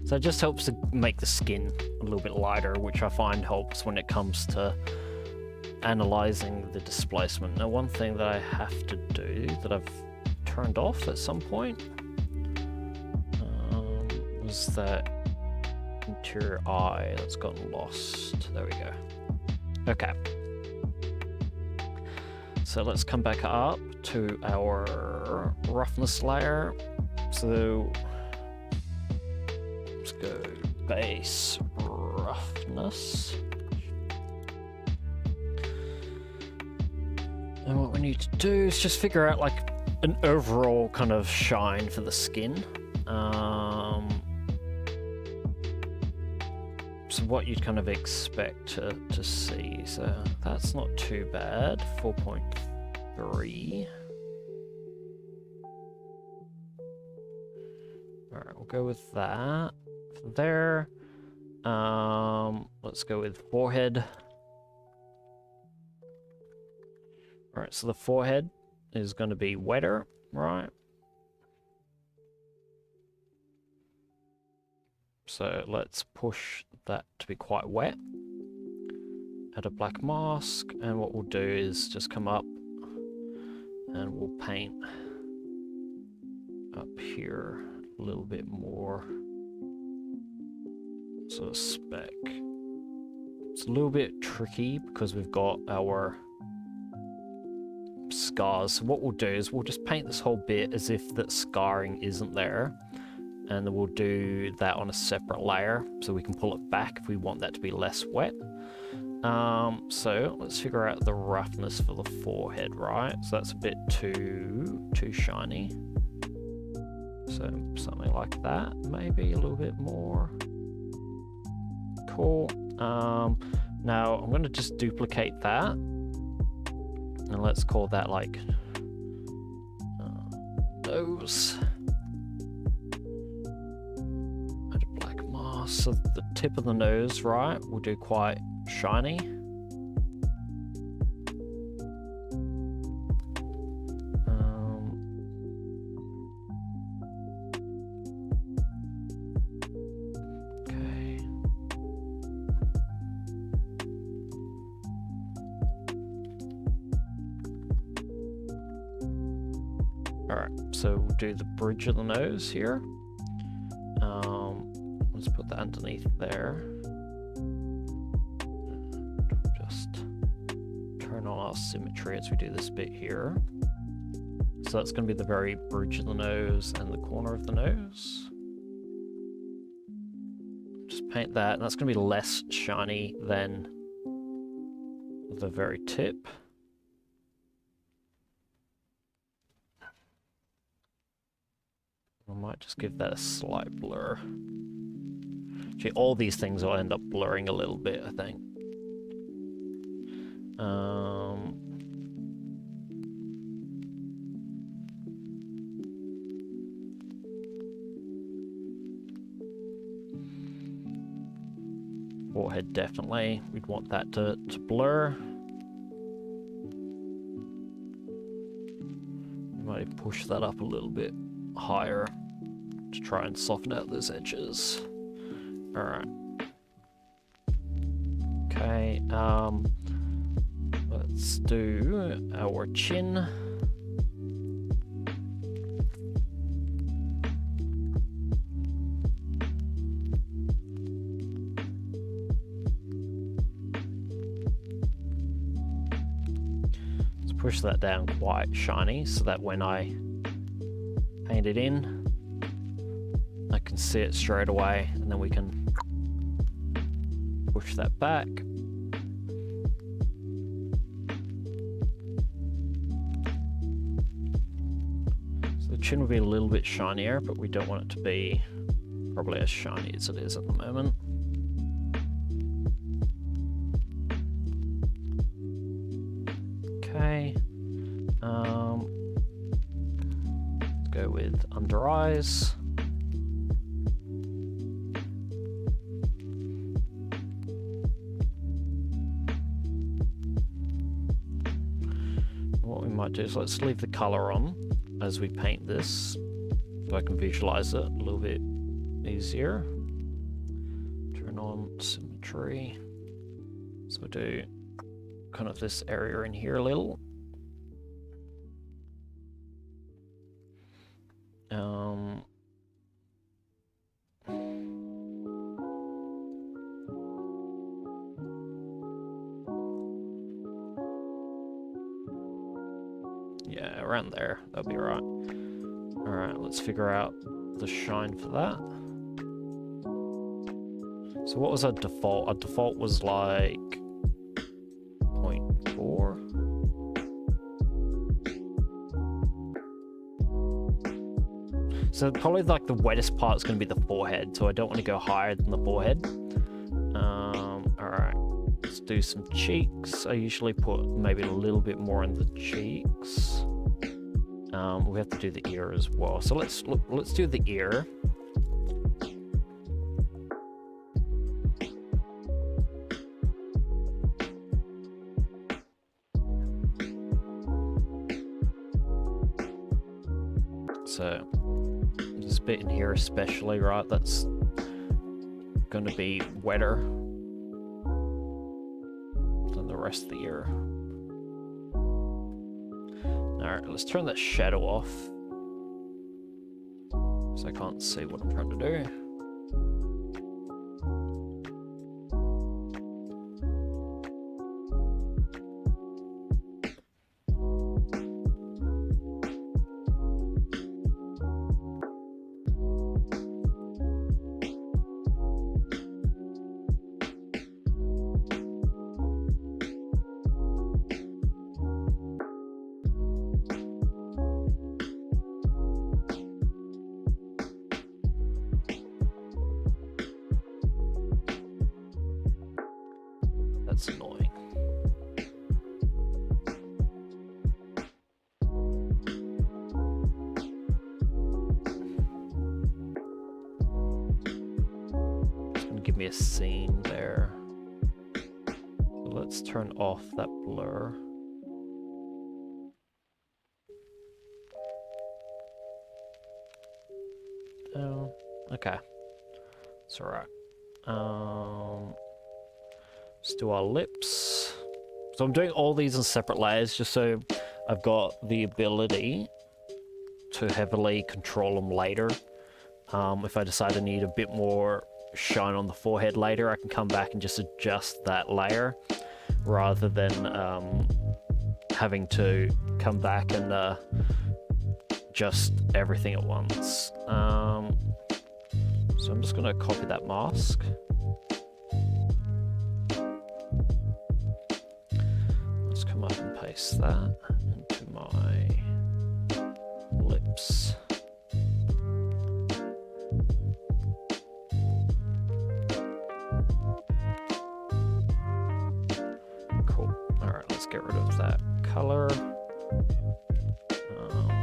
So it just helps to make the skin a little bit lighter, which I find helps when it comes to analyzing the displacement. Now, one thing that I have to do that I've turned off at some point was that interior eye that's gotten lost. There we go. Okay. So let's come back up to our roughness layer. So let's go base roughness. And what we need to do is just figure out like an overall kind of shine for the skin. So what you'd kind of expect to see. So that's not too bad. 4.3. Alright, we'll go with that. From there. Let's go with forehead. Alright, so the forehead is going to be wetter, right? So let's push that to be quite wet. Add a black mask, and what we'll do is just come up and we'll paint up here a little bit more. So a speck. It's a little bit tricky because we've got our scars. So what we'll do is we'll just paint this whole bit as if that scarring isn't there. And then we'll do that on a separate layer so we can pull it back if we want that to be less wet. So let's figure out the roughness for the forehead, right? So that's a bit too shiny. So something like that, maybe a little bit more. Cool. Now I'm going to just duplicate that. And let's call that like nose. So the tip of the nose, right, we'll do quite shiny. Okay. Alright, so we'll do the bridge of the nose here. Let's put that underneath there. Just turn on our symmetry as we do this bit here. So that's going to be the very bridge of the nose and the corner of the nose. Just paint that, and that's going to be less shiny than the very tip. I might just give that a slight blur. Actually, all these things will end up blurring a little bit, I think. forehead, definitely. We'd want that to blur. You might push that up a little bit higher to try and soften out those edges. Alright. Okay, let's do our chin. Let's push that down quite shiny so that when I paint it in, I can see it straight away, and then we can push that back. So the chin will be a little bit shinier, but we don't want it to be probably as shiny as it is at the moment. Okay. Let's go with under eyes. What we might do is let's leave the color on as we paint this, so I can visualize it a little bit easier. Turn on symmetry. So we'll do kind of this area in here a little. Yeah, around there, that'll be right. Alright, let's figure out the shine for that. So what was our default? Our default was like 0.4. So probably like the wettest part is going to be the forehead, so I don't want to go higher than the forehead. Alright, let's do some cheeks. I usually put maybe a little bit more in the cheeks. We have to do the ear as well. So let's do the ear. So this bit in here especially, right, that's going to be wetter than the rest of the ear. Alright, let's turn that shadow off, so I can't see what I'm trying to do. That's annoying. It's gonna give me a scene there. So let's turn off that blur. Oh, okay. It's alright. Let's do our lips. So I'm doing all these in separate layers just so I've got the ability to heavily control them later. If I decide I need a bit more shine on the forehead later, I can come back and just adjust that layer rather than having to come back and adjust everything at once. So I'm just going to copy that mask. Let's come up and paste that into my lips. Cool. Alright, let's get rid of that color.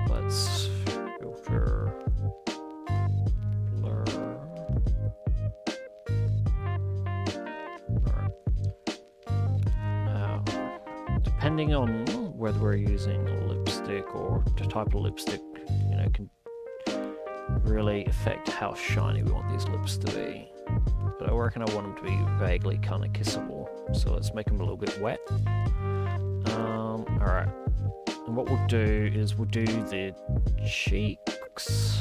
Let's filter. depending on whether we're using a lipstick or the type of lipstick, you know, can really affect how shiny we want these lips to be. But I reckon I want them to be vaguely kind of kissable, so let's make them a little bit wet. Alright, and what we'll do is we'll do the cheeks.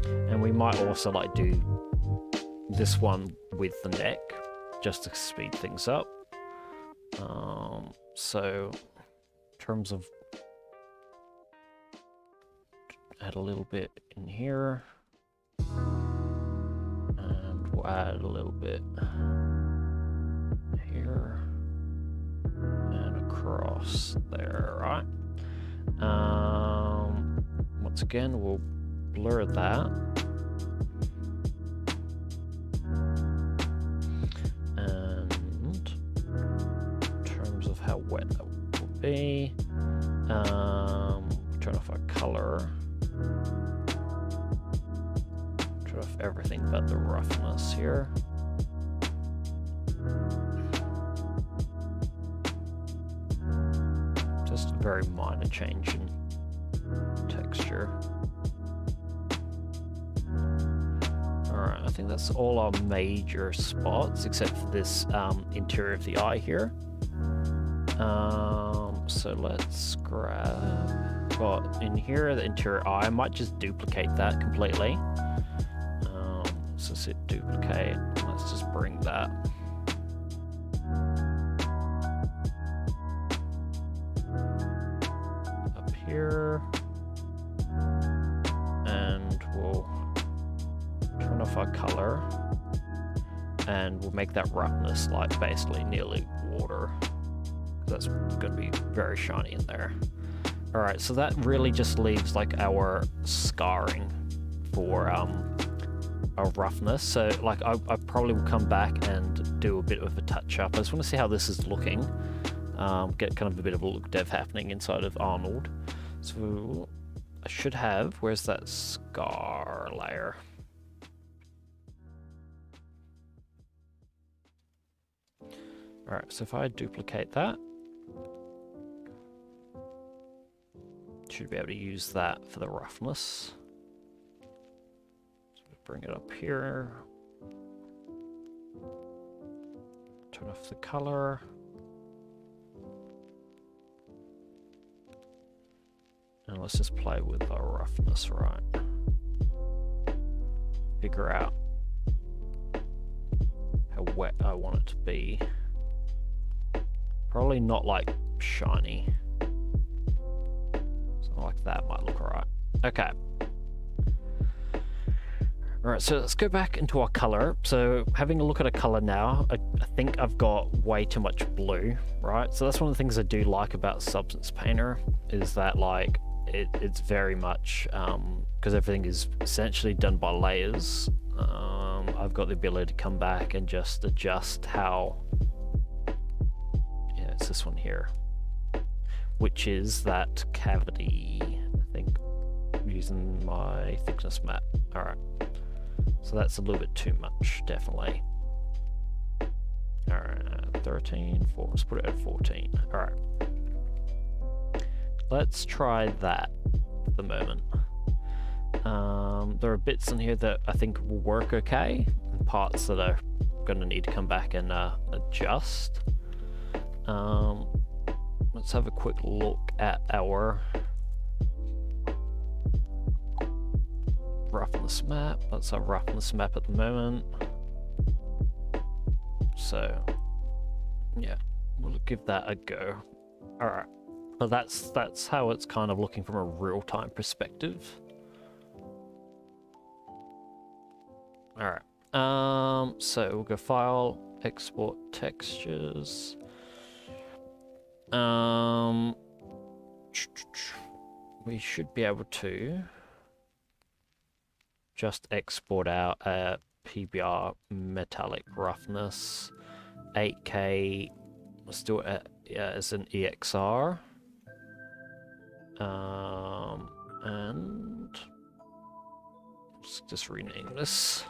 And we might also like do this one with the neck, just to speed things up. So in terms of, add a little bit in here, and we'll add a little bit here and across there, right? Once again, we'll blur that. And in terms of how wet that will be, turn off our color. Turn off everything but the roughness here. Just a very minor change in texture. Alright, I think that's all our major spots, except for this interior of the eye here. So let's grab, got in here the interior eye. I might just duplicate that completely. Let's just hit duplicate. Let's just bring that. Up here. And we'll turn off our color. And we'll make that roughness like basically nearly water. That's going to be very shiny in there. Alright, so that really just leaves like our scarring for our roughness. So like I probably will come back and do a bit of a touch up. I just want to see how this is looking. Get kind of a bit of a look dev happening inside of Arnold. So I should have, where's that scar layer? Alright, so if I duplicate that, should be able to use that for the roughness. So bring it up here. Turn off the color. And let's just play with our roughness, right? Figure out how wet I want it to be. Probably not like shiny. Something like that might look alright. Okay. Alright, so let's go back into our color. So having a look at a color now, I think I've got way too much blue, right? So that's one of the things I do like about Substance Painter, is that like it's very much, because everything is essentially done by layers, I've got the ability to come back and just adjust how, yeah, it's this one here, which is that cavity, I think, using my thickness map. Alright, so that's a little bit too much, definitely. Alright, 13, 4, let's put it at 14. Alright. Let's try that at the moment. There are bits in here that I think will work okay, and parts that are going to need to come back and adjust. Let's have a quick look at our roughness map. That's our roughness map at the moment. So, yeah, we'll give that a go. Alright. But that's how it's kind of looking from a real-time perspective. Alright. So we'll go File, Export Textures. We should be able to just export out a PBR metallic roughness 8K. Let's do it as an EXR. And let's just rename this.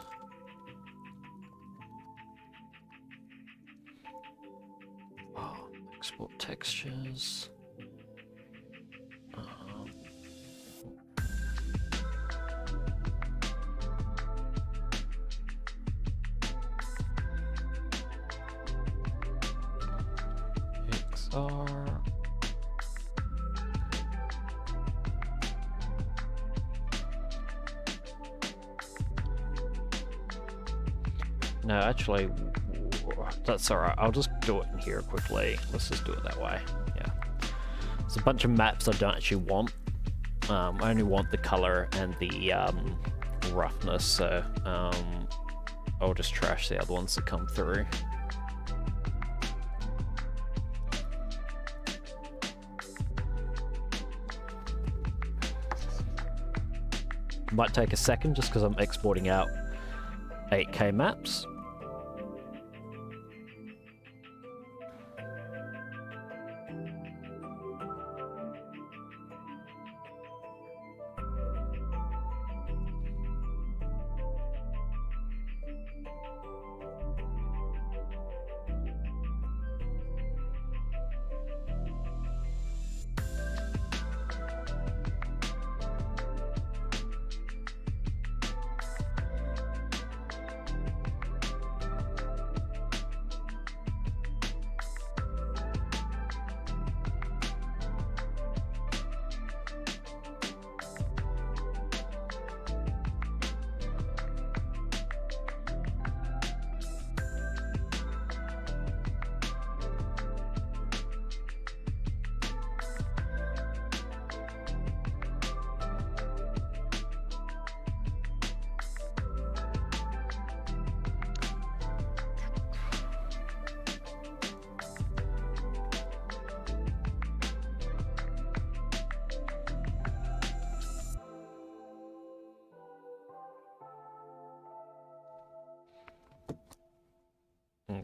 Export textures. XR. No, actually, that's alright. I'll just do it in here quickly. Let's just do it that way. Yeah. There's a bunch of maps I don't actually want. I only want the color and the roughness, so I'll just trash the other ones that come through. Might take a second just because I'm exporting out 8K maps.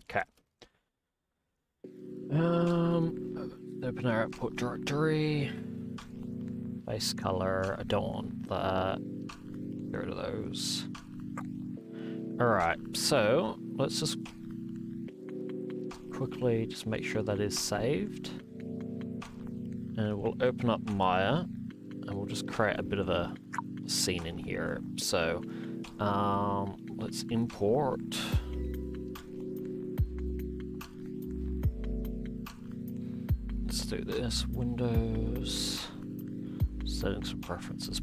Okay. Open our output directory. Base color, I don't want that. Get rid of those. Alright, so let's just quickly just make sure that is saved. And we'll open up Maya and we'll just create a bit of a scene in here. So let's import. Let's do this. Windows, settings and preferences,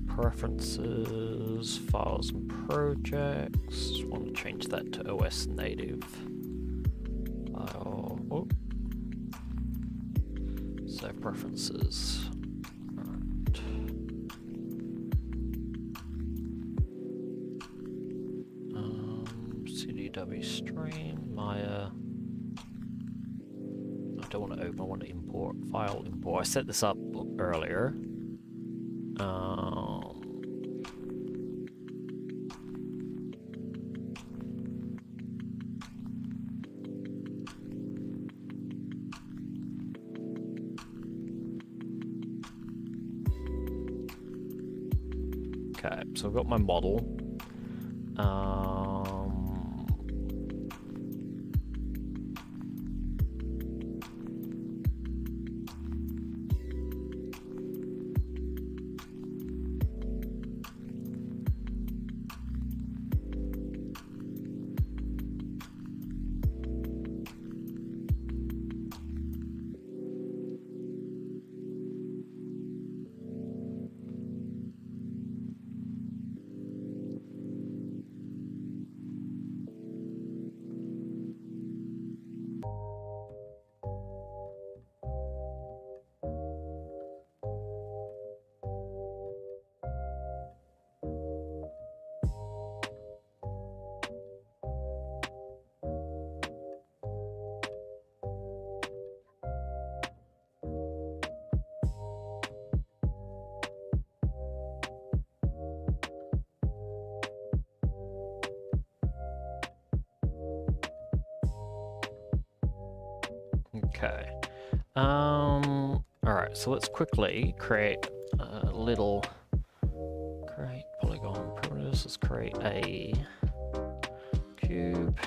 files and projects. Just want to change that to OS native. File. Oh. Save preferences. Right. CDW stream, Maya. I don't want to open, I want to import, file import. I set this up earlier. Okay, so I've got my model. Okay. Alright, so let's quickly create a little polygon parameters. Let's create a cube.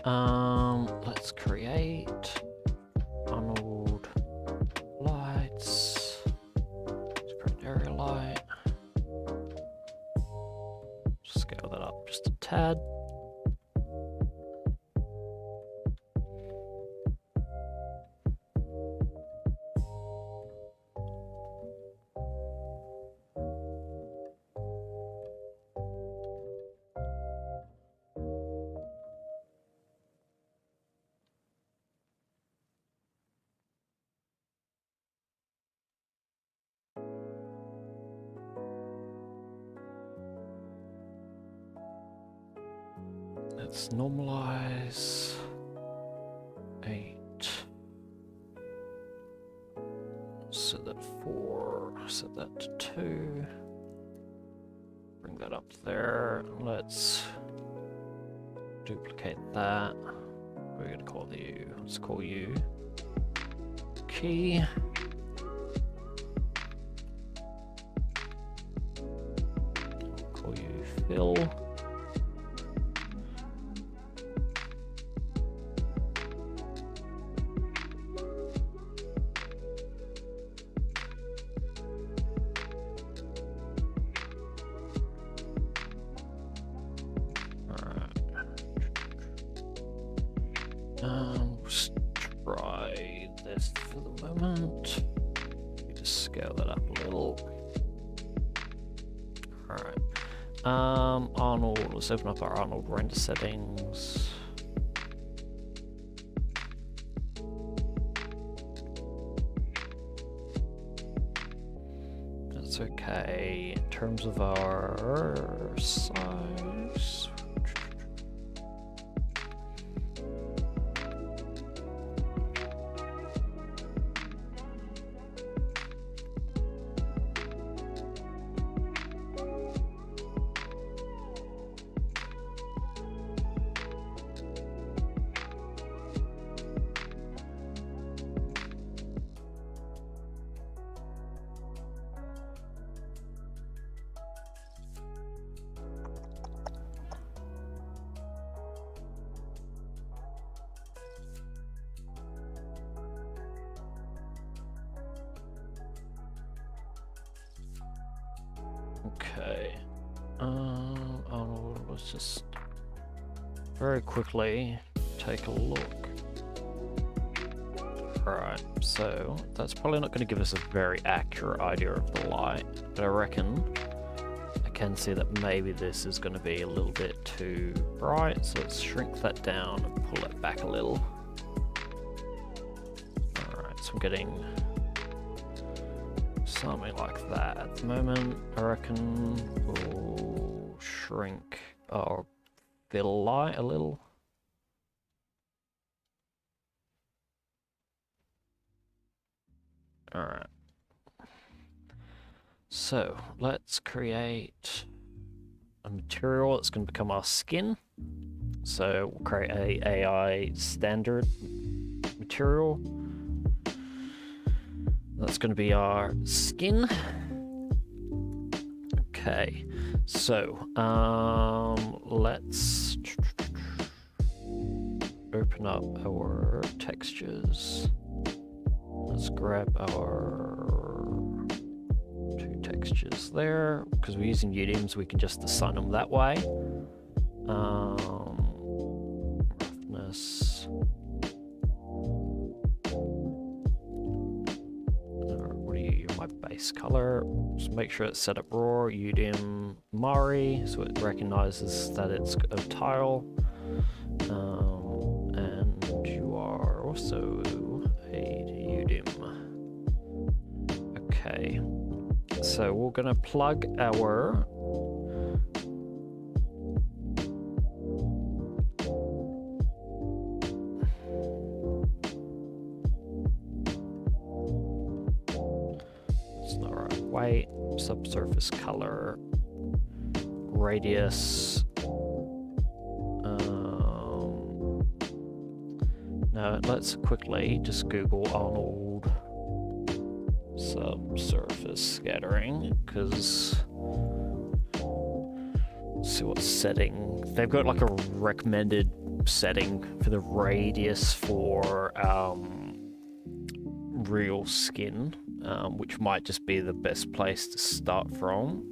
Let's create Arnold lights. Let's create area light. Scale that up just a tad. Let's normalize 8. Set that 4. Set that to 2. Bring that up there. Let's duplicate that. We're going to call you. Let's call you key. Call you fill. Let's try this for the moment. Just scale that up a little. Alright. Arnold, let's open up our Arnold render settings. That's okay. In terms of our size. Okay. Let's just very quickly take a look. Alright, so that's probably not going to give us a very accurate idea of the light, but I reckon I can see that maybe this is going to be a little bit too bright, so let's shrink that down and pull it back a little. Alright, so I'm getting something like that at the moment. I reckon we'll shrink our fill light a little. Alright. So let's create a material that's going to become our skin. So we'll create a AI standard material. That's going to be our skin. Okay, so let's open up our textures. Let's grab our 2 textures there. Because we're using UDIMs, we can just assign them that way. Roughness. My base color, just make sure it's set up raw, UDIM Mari, so it recognizes that it's a tile, and you are also a UDIM. Okay, so we're gonna plug our white, subsurface color, radius. Now let's quickly just Google Arnold subsurface scattering, because see what setting they've got, like a recommended setting for the radius for real skin, which might just be the best place to start from.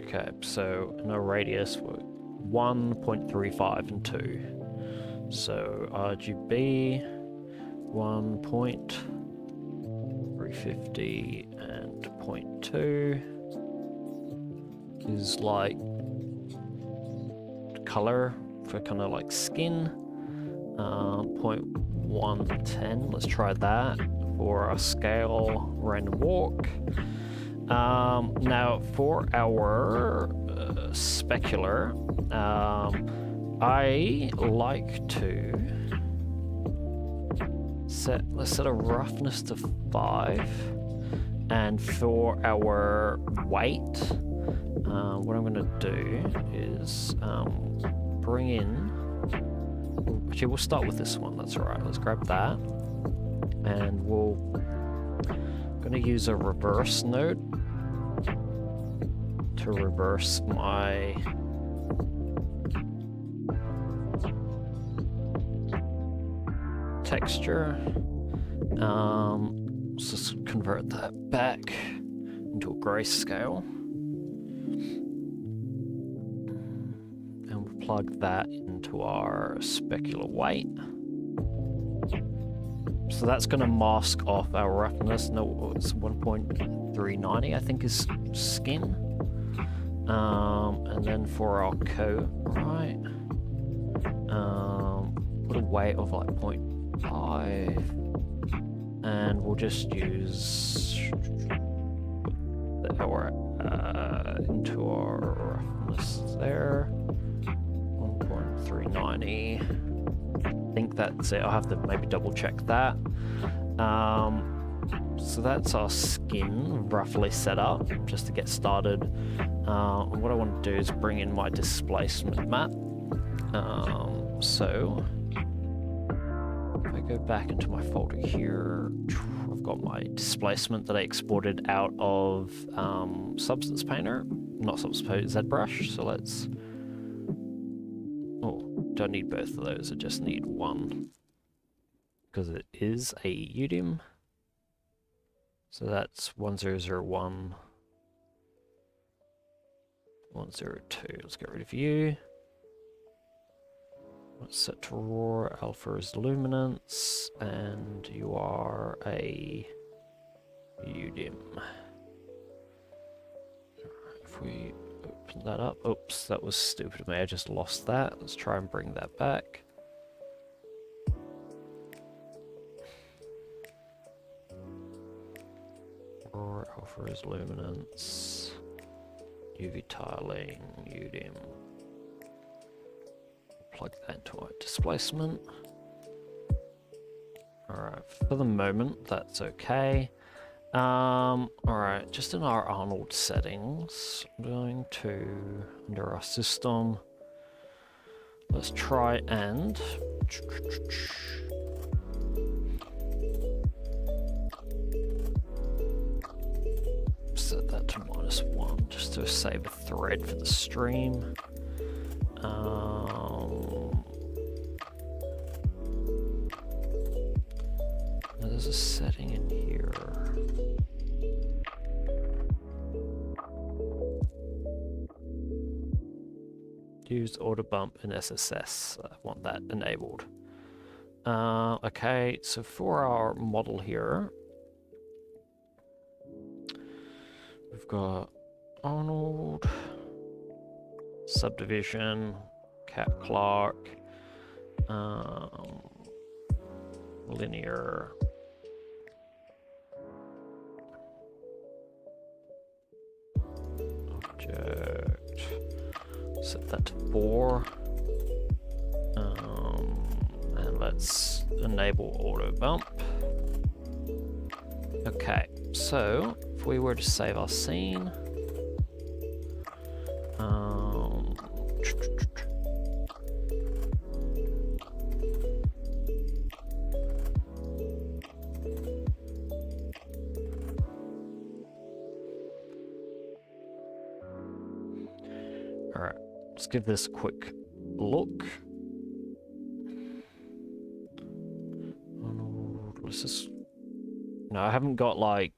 Okay, so no radius, 1.35 and 2. So RGB 1.350 and 0.2 is like color for kind of like skin. 0.110, let's try that for our scale random walk. Now for our specular, I like to let's set a roughness to 5, and for our weight, what I'm going to do is bring in. Actually, we'll start with this one. That's all right. Let's grab that, and we'll going to use a reverse node to reverse my texture. Let's just convert that back into a grayscale, and we'll plug that into our specular weight. So that's going to mask off our roughness. No, it's 1.390, I think, is skin. And then for our coat, right, put a weight of like 0.5, and we'll just use our into our roughness there, 1.390. I think that's it. I'll have to maybe double check that. So that's our skin roughly set up just to get started. And what I want to do is bring in my displacement map. So if I go back into my folder here, I've got my displacement that I exported out of Substance Painter, not Substance Painter, ZBrush. So let's, don't need both of those, I just need one, because it is a UDIM. So that's 1001, 102. Let's get rid of you. Let's set to raw, alpha is luminance, and you are a UDIM. If we open that up, oops, that was stupid of me, I just lost that. Let's try and bring that back. Raw, alpha is luminance, UV tiling, UDIM. Plug that into our displacement. Alright, for the moment, that's okay. Alright, just in our Arnold settings, I'm going to, under our system, let's try and set that to -1, just to save a thread for the stream. There's a setting in here. Use auto bump in SSS. I want that enabled. Okay, so for our model here, we've got Arnold, subdivision, Cap Clark, linear, object, set that to 4, and let's enable auto bump. Okay, so if we were to save our scene, Alright, let's give this a quick look. Let's just... No, I haven't got like...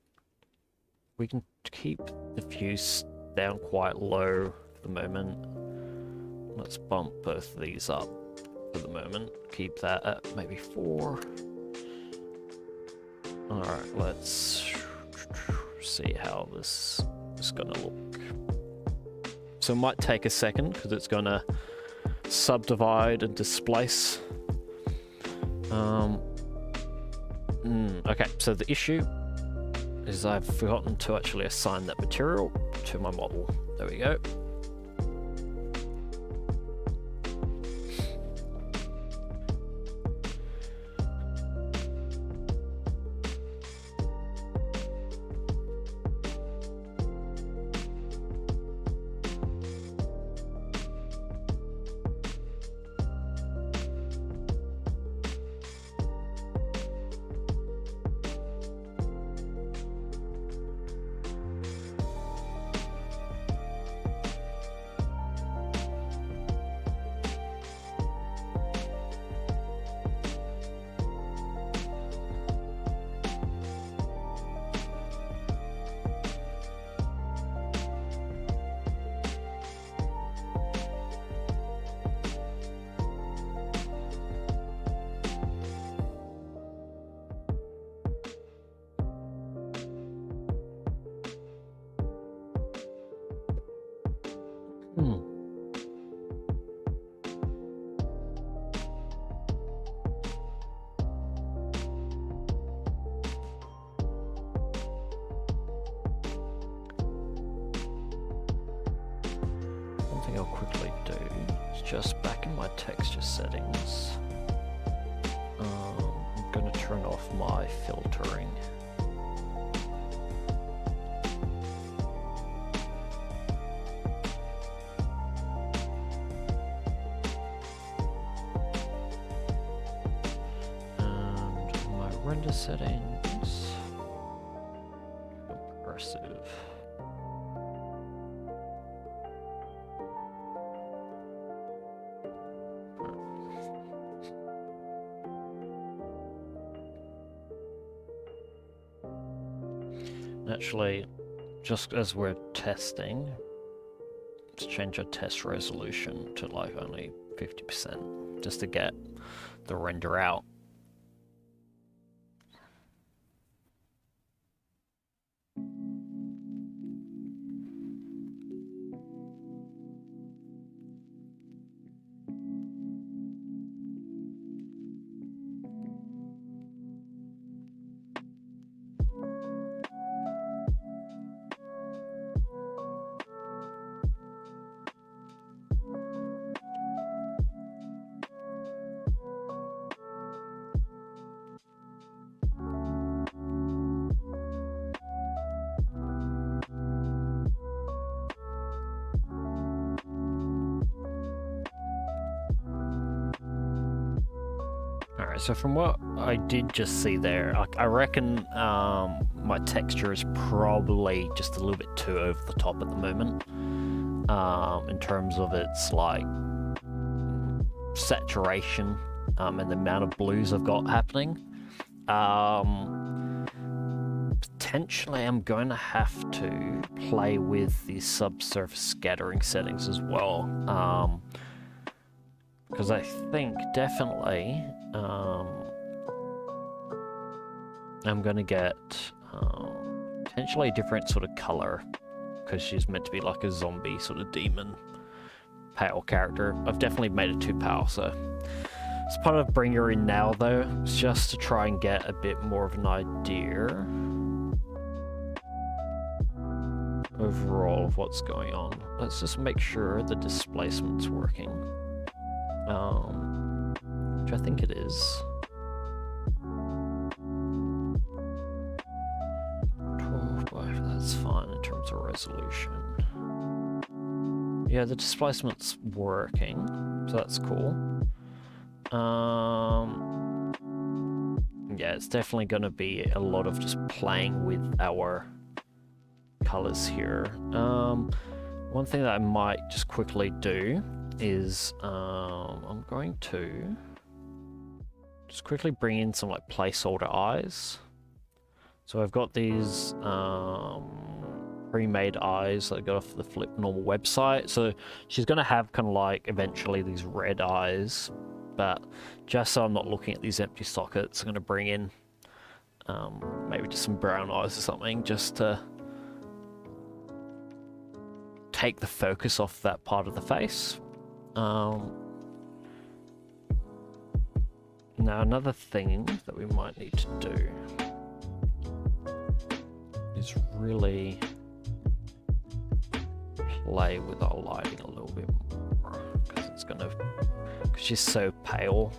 We can keep the views down quite low for the moment. Let's bump both of these up for the moment. Keep that at maybe 4. Alright, let's see how this is gonna look. So it might take a second because it's gonna subdivide and displace. Okay, so the issue is I've forgotten to actually assign that material to my model. There we go. I'll quickly do is just back in my texture settings. I'm going to turn off my filtering. And my render settings, progressive. Actually, just as we're testing, let's change our test resolution to like only 50%, just to get the render out. So from what I did just see there, I reckon my texture is probably just a little bit too over the top at the moment, in terms of its like saturation and the amount of blues I've got happening. Potentially I'm going to have to play with the subsurface scattering settings as well, because I think definitely I'm gonna get potentially a different sort of color, because she's meant to be like a zombie sort of demon pale character. I've definitely made it too pale, so it's part of bring her in now though, it's just to try and get a bit more of an idea overall of what's going on. Let's just make sure the displacement's working. Which I think it is. 12/5, that's fine in terms of resolution. Yeah, the displacement's working, so that's cool. Yeah, it's definitely going to be a lot of just playing with our colors here. one thing that I might just quickly do is I'm going to just quickly bring in some like placeholder eyes. So I've got these pre-made eyes that I got off the Flip Normal website. So she's going to have kind of like eventually these red eyes, but just so I'm not looking at these empty sockets, I'm going to bring in maybe just some brown eyes or something, just to take the focus off that part of the face. Now another thing that we might need to do is really play with our lighting a little bit more, because she's so pale.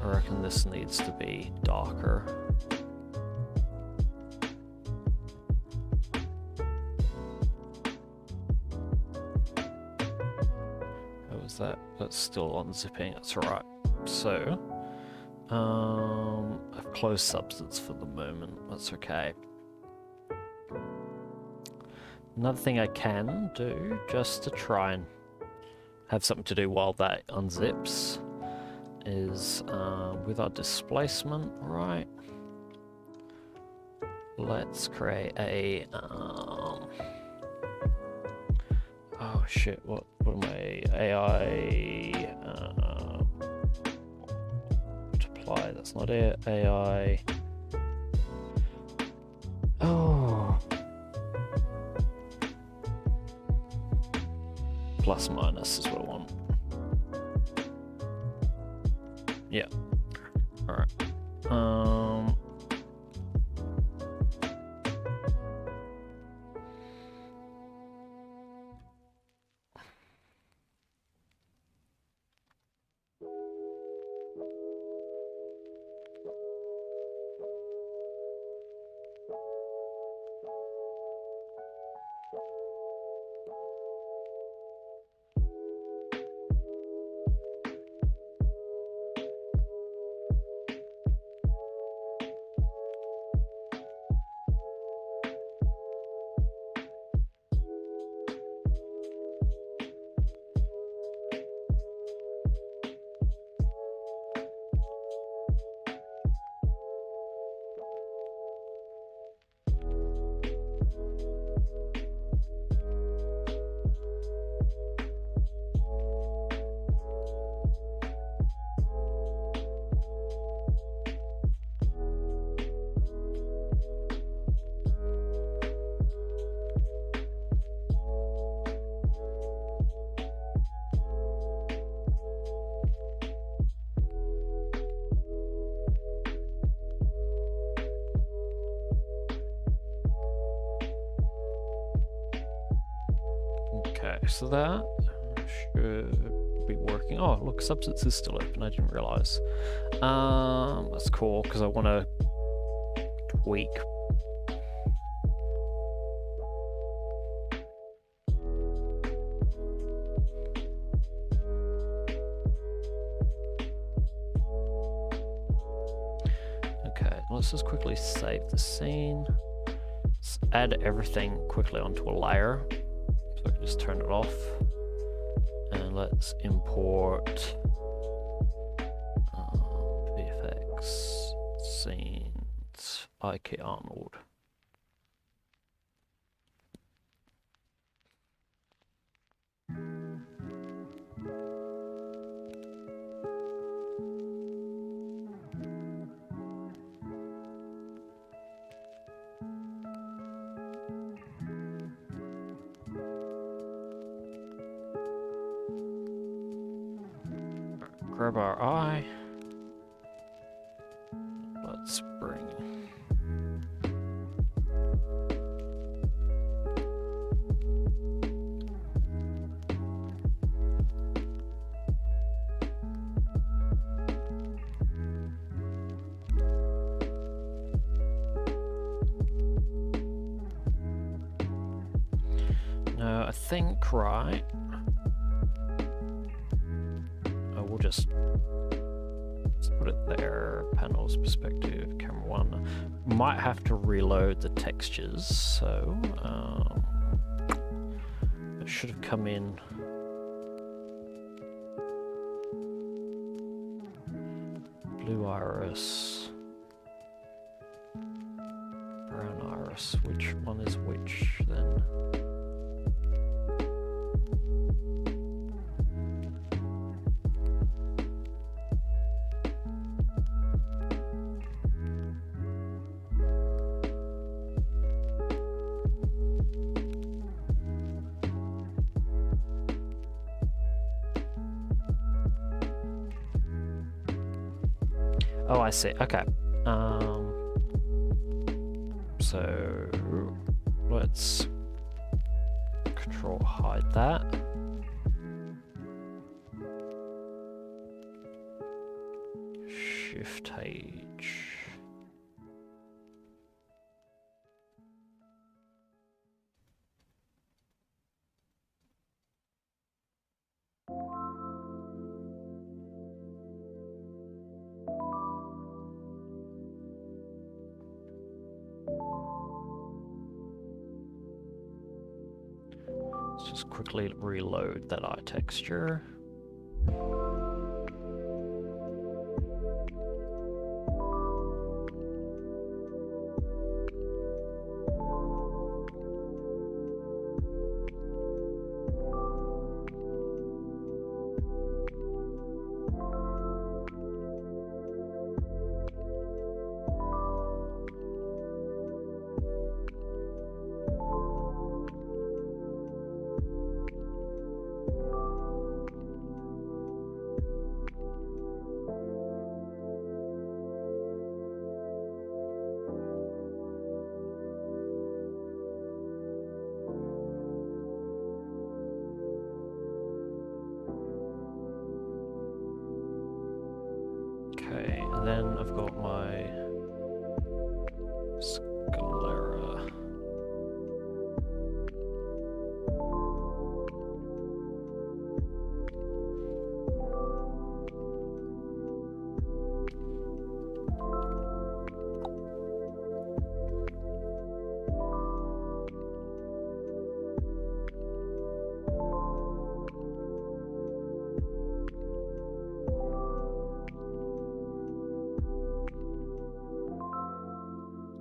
I reckon this needs to be darker. How was that? That's still unzipping, that's alright. So, I've closed substance for the moment, that's okay. Another thing I can do, just to try and have something to do while that unzips, is with our displacement, right? Let's create a oh shit, what am I? AI multiply, that's not it. AI plus minus is what I want. Yeah. Alright. Okay, so that should be working. Oh, look, substance is still open. I didn't realize. That's cool because I want to tweak. Okay, let's just quickly save the scene. Let's add everything quickly onto a layer. So I can just turn it off. And let's import VFX scenes IK Arnold. Grab our eye. Let's bring. No, I think right. We'll just put it there. Panels, perspective, camera one. Might have to reload the textures, so It should have come in. Blue iris. Brown iris. Which one is which then? Oh, I see. Okay. So let's control hide that. Shift H. Let's just quickly reload that eye texture. Okay, and then I've got my sclera.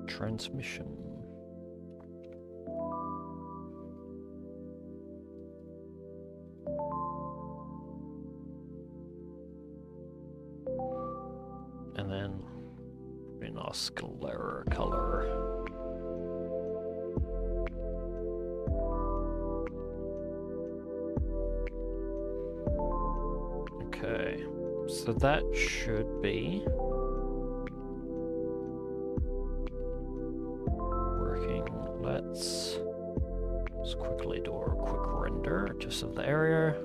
Transmission. And then put in our sclera color. Okay, so that should be let's just quickly do a quick render just of the area.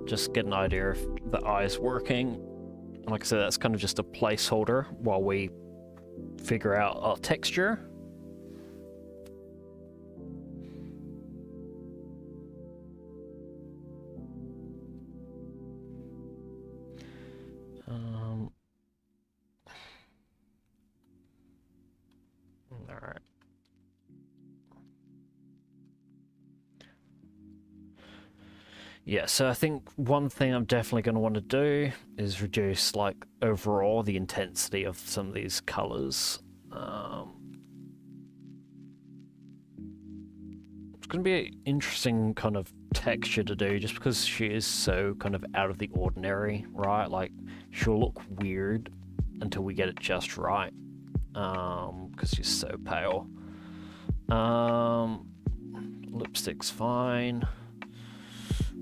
Just get an idea if the eye is working. Like I said, that's kind of just a placeholder while we figure out our texture. Alright. Yeah, so I think one thing I'm definitely going to want to do is reduce, like, overall the intensity of some of these colors. It's going to be an interesting kind of texture to do, just because she is so kind of out of the ordinary, right? Like, she'll look weird until we get it just right, because she's so pale. Lipstick's fine.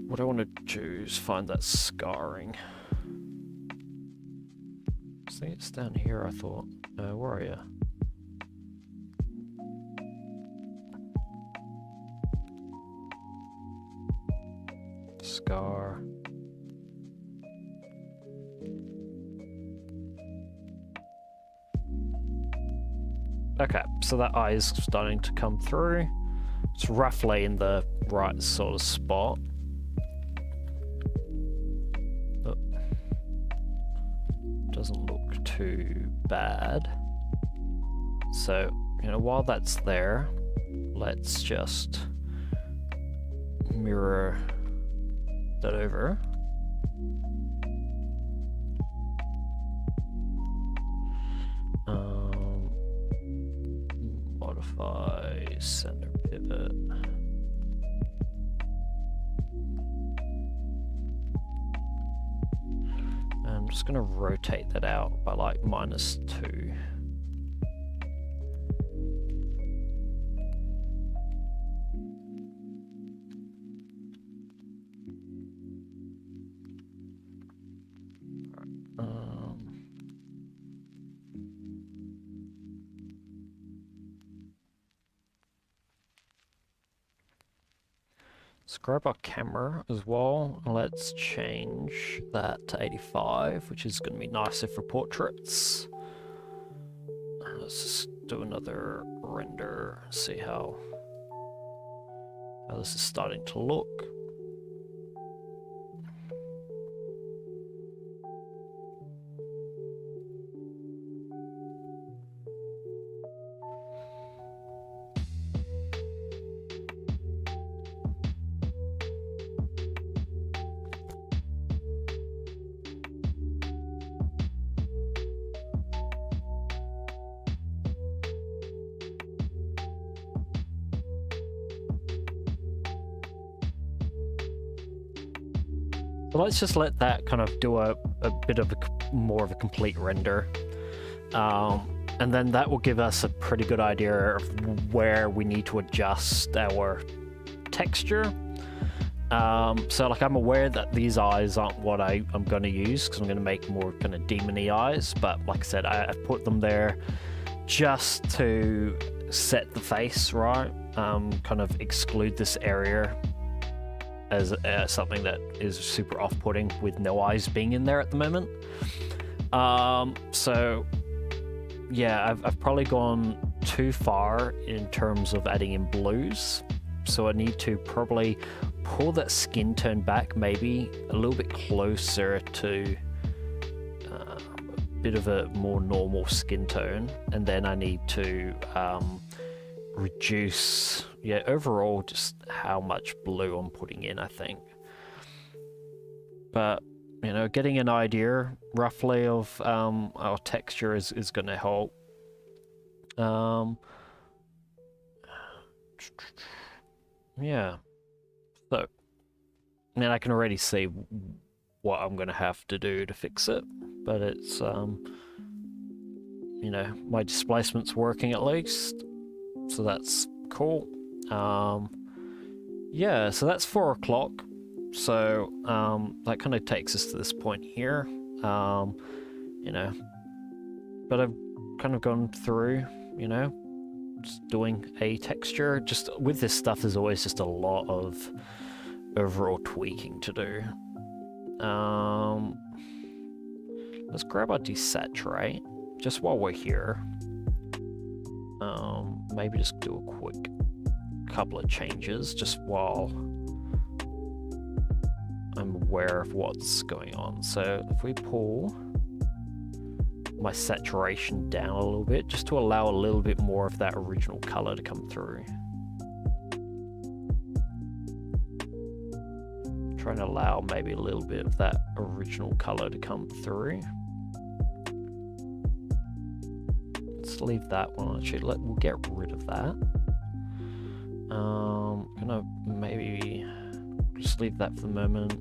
What I want to do is find that scarring. See, it's down here, I thought. Where are you? Scar. Okay, so that eye is starting to come through. It's roughly in the right sort of spot. doesn't look too bad. So, you know, while that's there, let's just mirror that over. Modify center pivot. I'm just going to rotate that out by like -2. Let's grab our camera as well. Let's change that to 85, which is going to be nicer for portraits. Let's just do another render, see how this is starting to look. So let's just let that kind of do a bit of more of a complete render. And then that will give us a pretty good idea of where we need to adjust our texture. So like I'm aware that these eyes aren't what I'm going to use, because I'm going to make more kind of demon-y eyes, but like I said, I've put them there just to set the face right, kind of exclude this area as something that is super off-putting with no eyes being in there at the moment. So yeah, I've probably gone too far in terms of adding in blues, so I need to probably pull that skin tone back maybe a little bit closer to a bit of a more normal skin tone, and then I need to reduce, yeah, overall just how much blue I'm putting in, I think. But you know, getting an idea roughly of our texture is going to help. Yeah, so I mean, I can already see what I'm going to have to do to fix it, but it's you know, my displacement's working at least, so that's cool. Yeah, so that's 4 o'clock. So that kind of takes us to this point here. You know, but I've kind of gone through, you know, just doing a texture. Just with this stuff, there's always just a lot of overall tweaking to do. Let's grab our desaturate just while we're here. Maybe just do a quick couple of changes just while I'm aware of what's going on. So if we pull my saturation down a little bit, just to allow a little bit more of that original color to come through. Trying to allow maybe a little bit of that original color to come through. Let's leave that one. Actually, we'll get rid of that. Gonna maybe just leave that for the moment.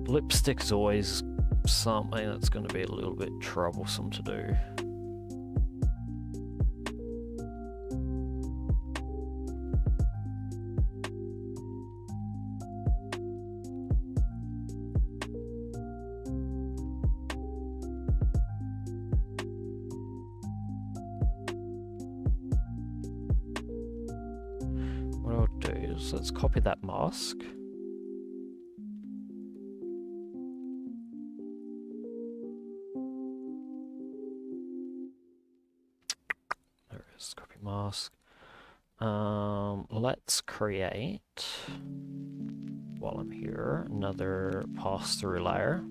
Lipstick is always something that's going to be a little bit troublesome to do. What I'll do is let's copy that mask. Copy mask. Let's create, while I'm here, another pass-through layer.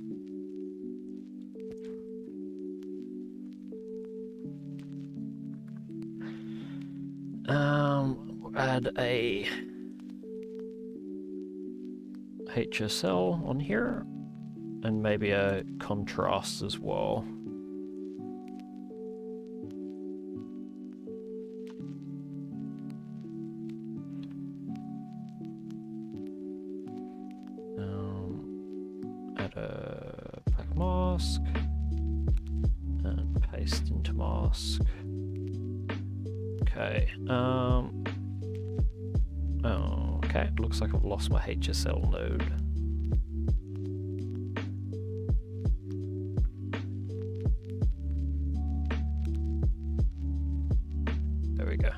Add a HSL on here, and maybe a contrast as well. Add a black mask and paste into mask. Okay. Oh, okay. Looks like I've lost my HSL node. There we go.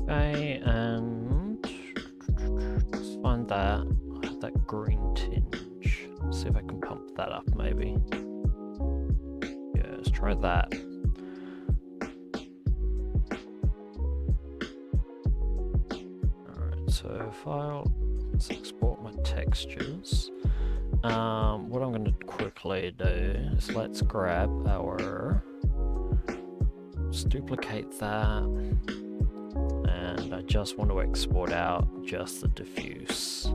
Okay, and let's find that. I have that green tinge. Let's see if I can pump that up, maybe. Yeah, let's try that. Alright, so file, let's export my textures. What I'm going to quickly do is let's grab our, let's duplicate that, and I just want to export out just the diffuse.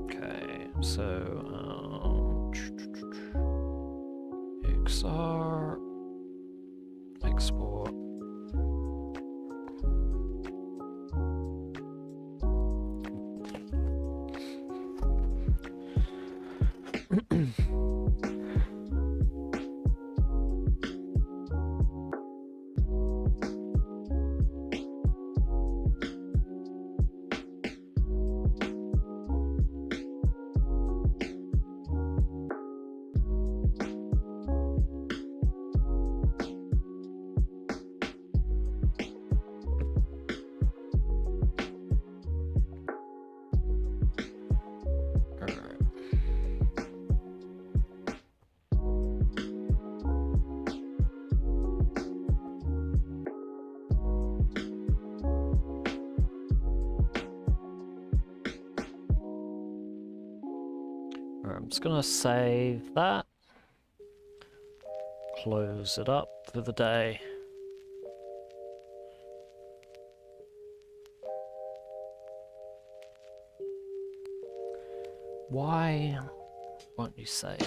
Okay, so XR, export. I'm just gonna save that, close it up for the day. Why won't you save?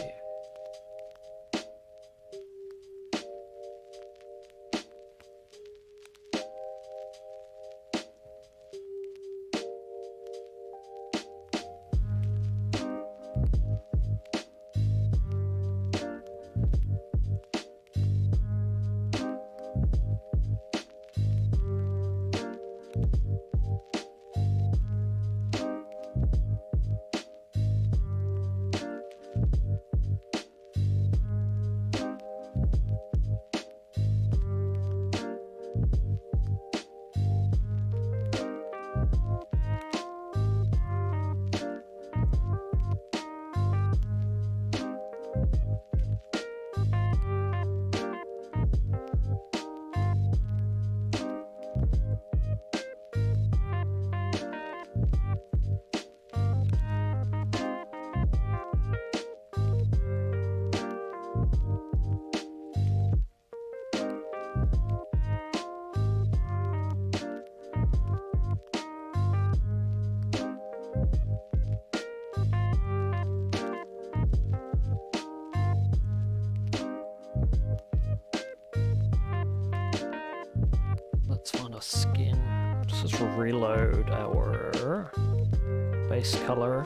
just reload our base color.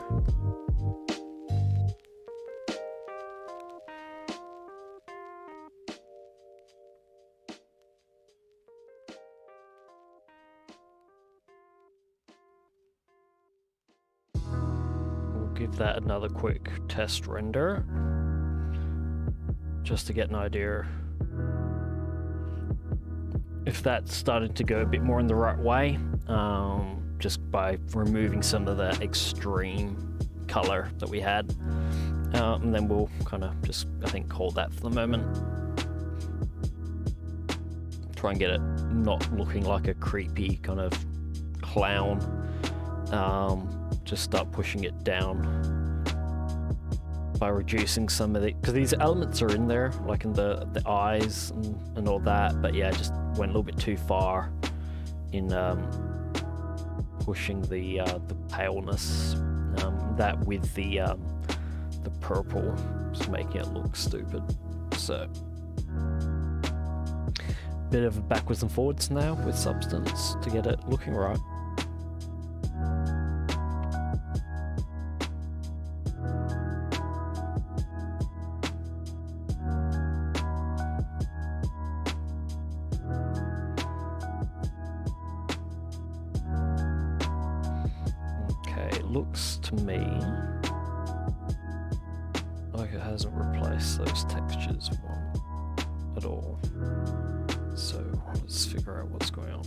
Give that another quick test render just to get an idea if that's starting to go a bit more in the right way, just by removing some of that extreme color that we had, and then we'll kind of just, I think, hold that for the moment. Try and get it not looking like a creepy kind of clown. Just start pushing it down by reducing some of the, because these elements are in there, like in the eyes and all that, but yeah, just went a little bit too far in pushing the paleness, that with the purple, just making it look stupid. So bit of backwards and forwards now with substance to get it looking right. Looks to me like it hasn't replaced those textures at all. So let's figure out what's going on.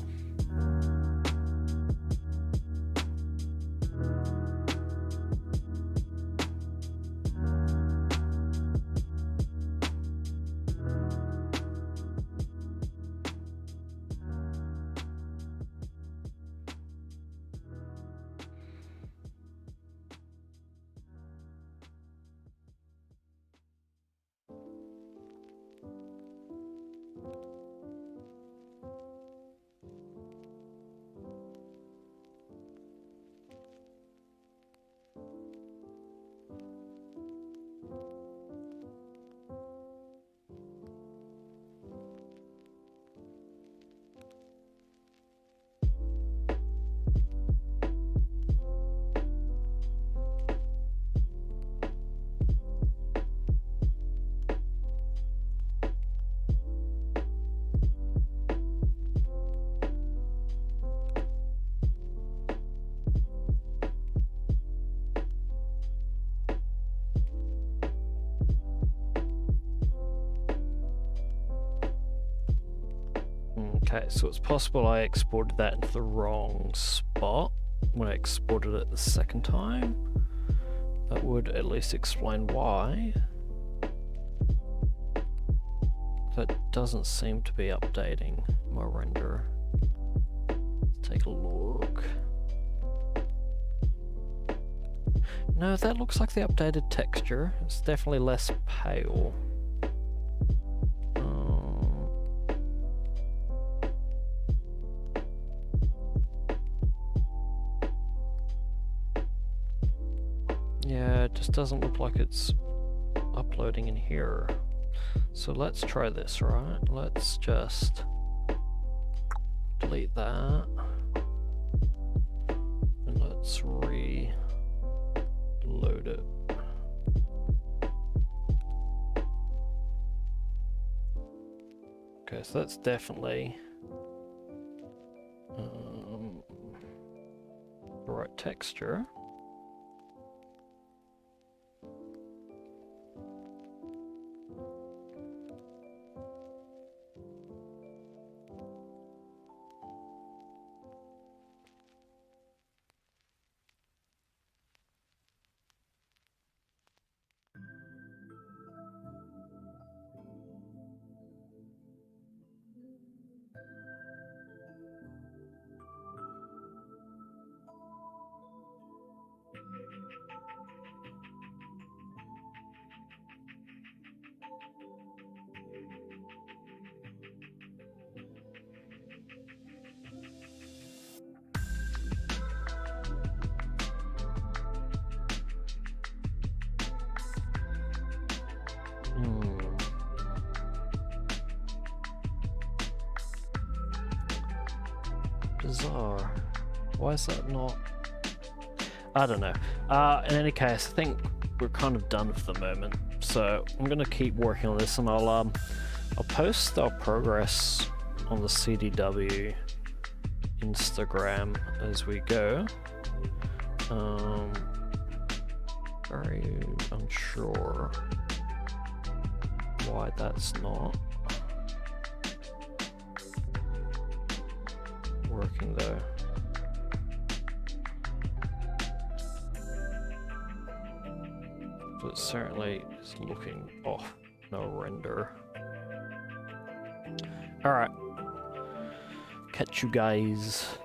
Okay, so it's possible I exported that into the wrong spot when I exported it the second time. That would at least explain why. That doesn't seem to be updating my render. Let's take a look. No, that looks like the updated texture. It's definitely less pale. Yeah, it just doesn't look like it's uploading in here. So let's try this, right? Let's just delete that. And let's reload it. Okay, so that's definitely the right texture. Bizarre. Why is that not? I don't know. In any case, I think we're kind of done for the moment. So I'm gonna keep working on this, and I'll post our progress on the CDW Instagram as we go. Very unsure why that's not working though. But certainly is looking off. No render. Alright. Catch you guys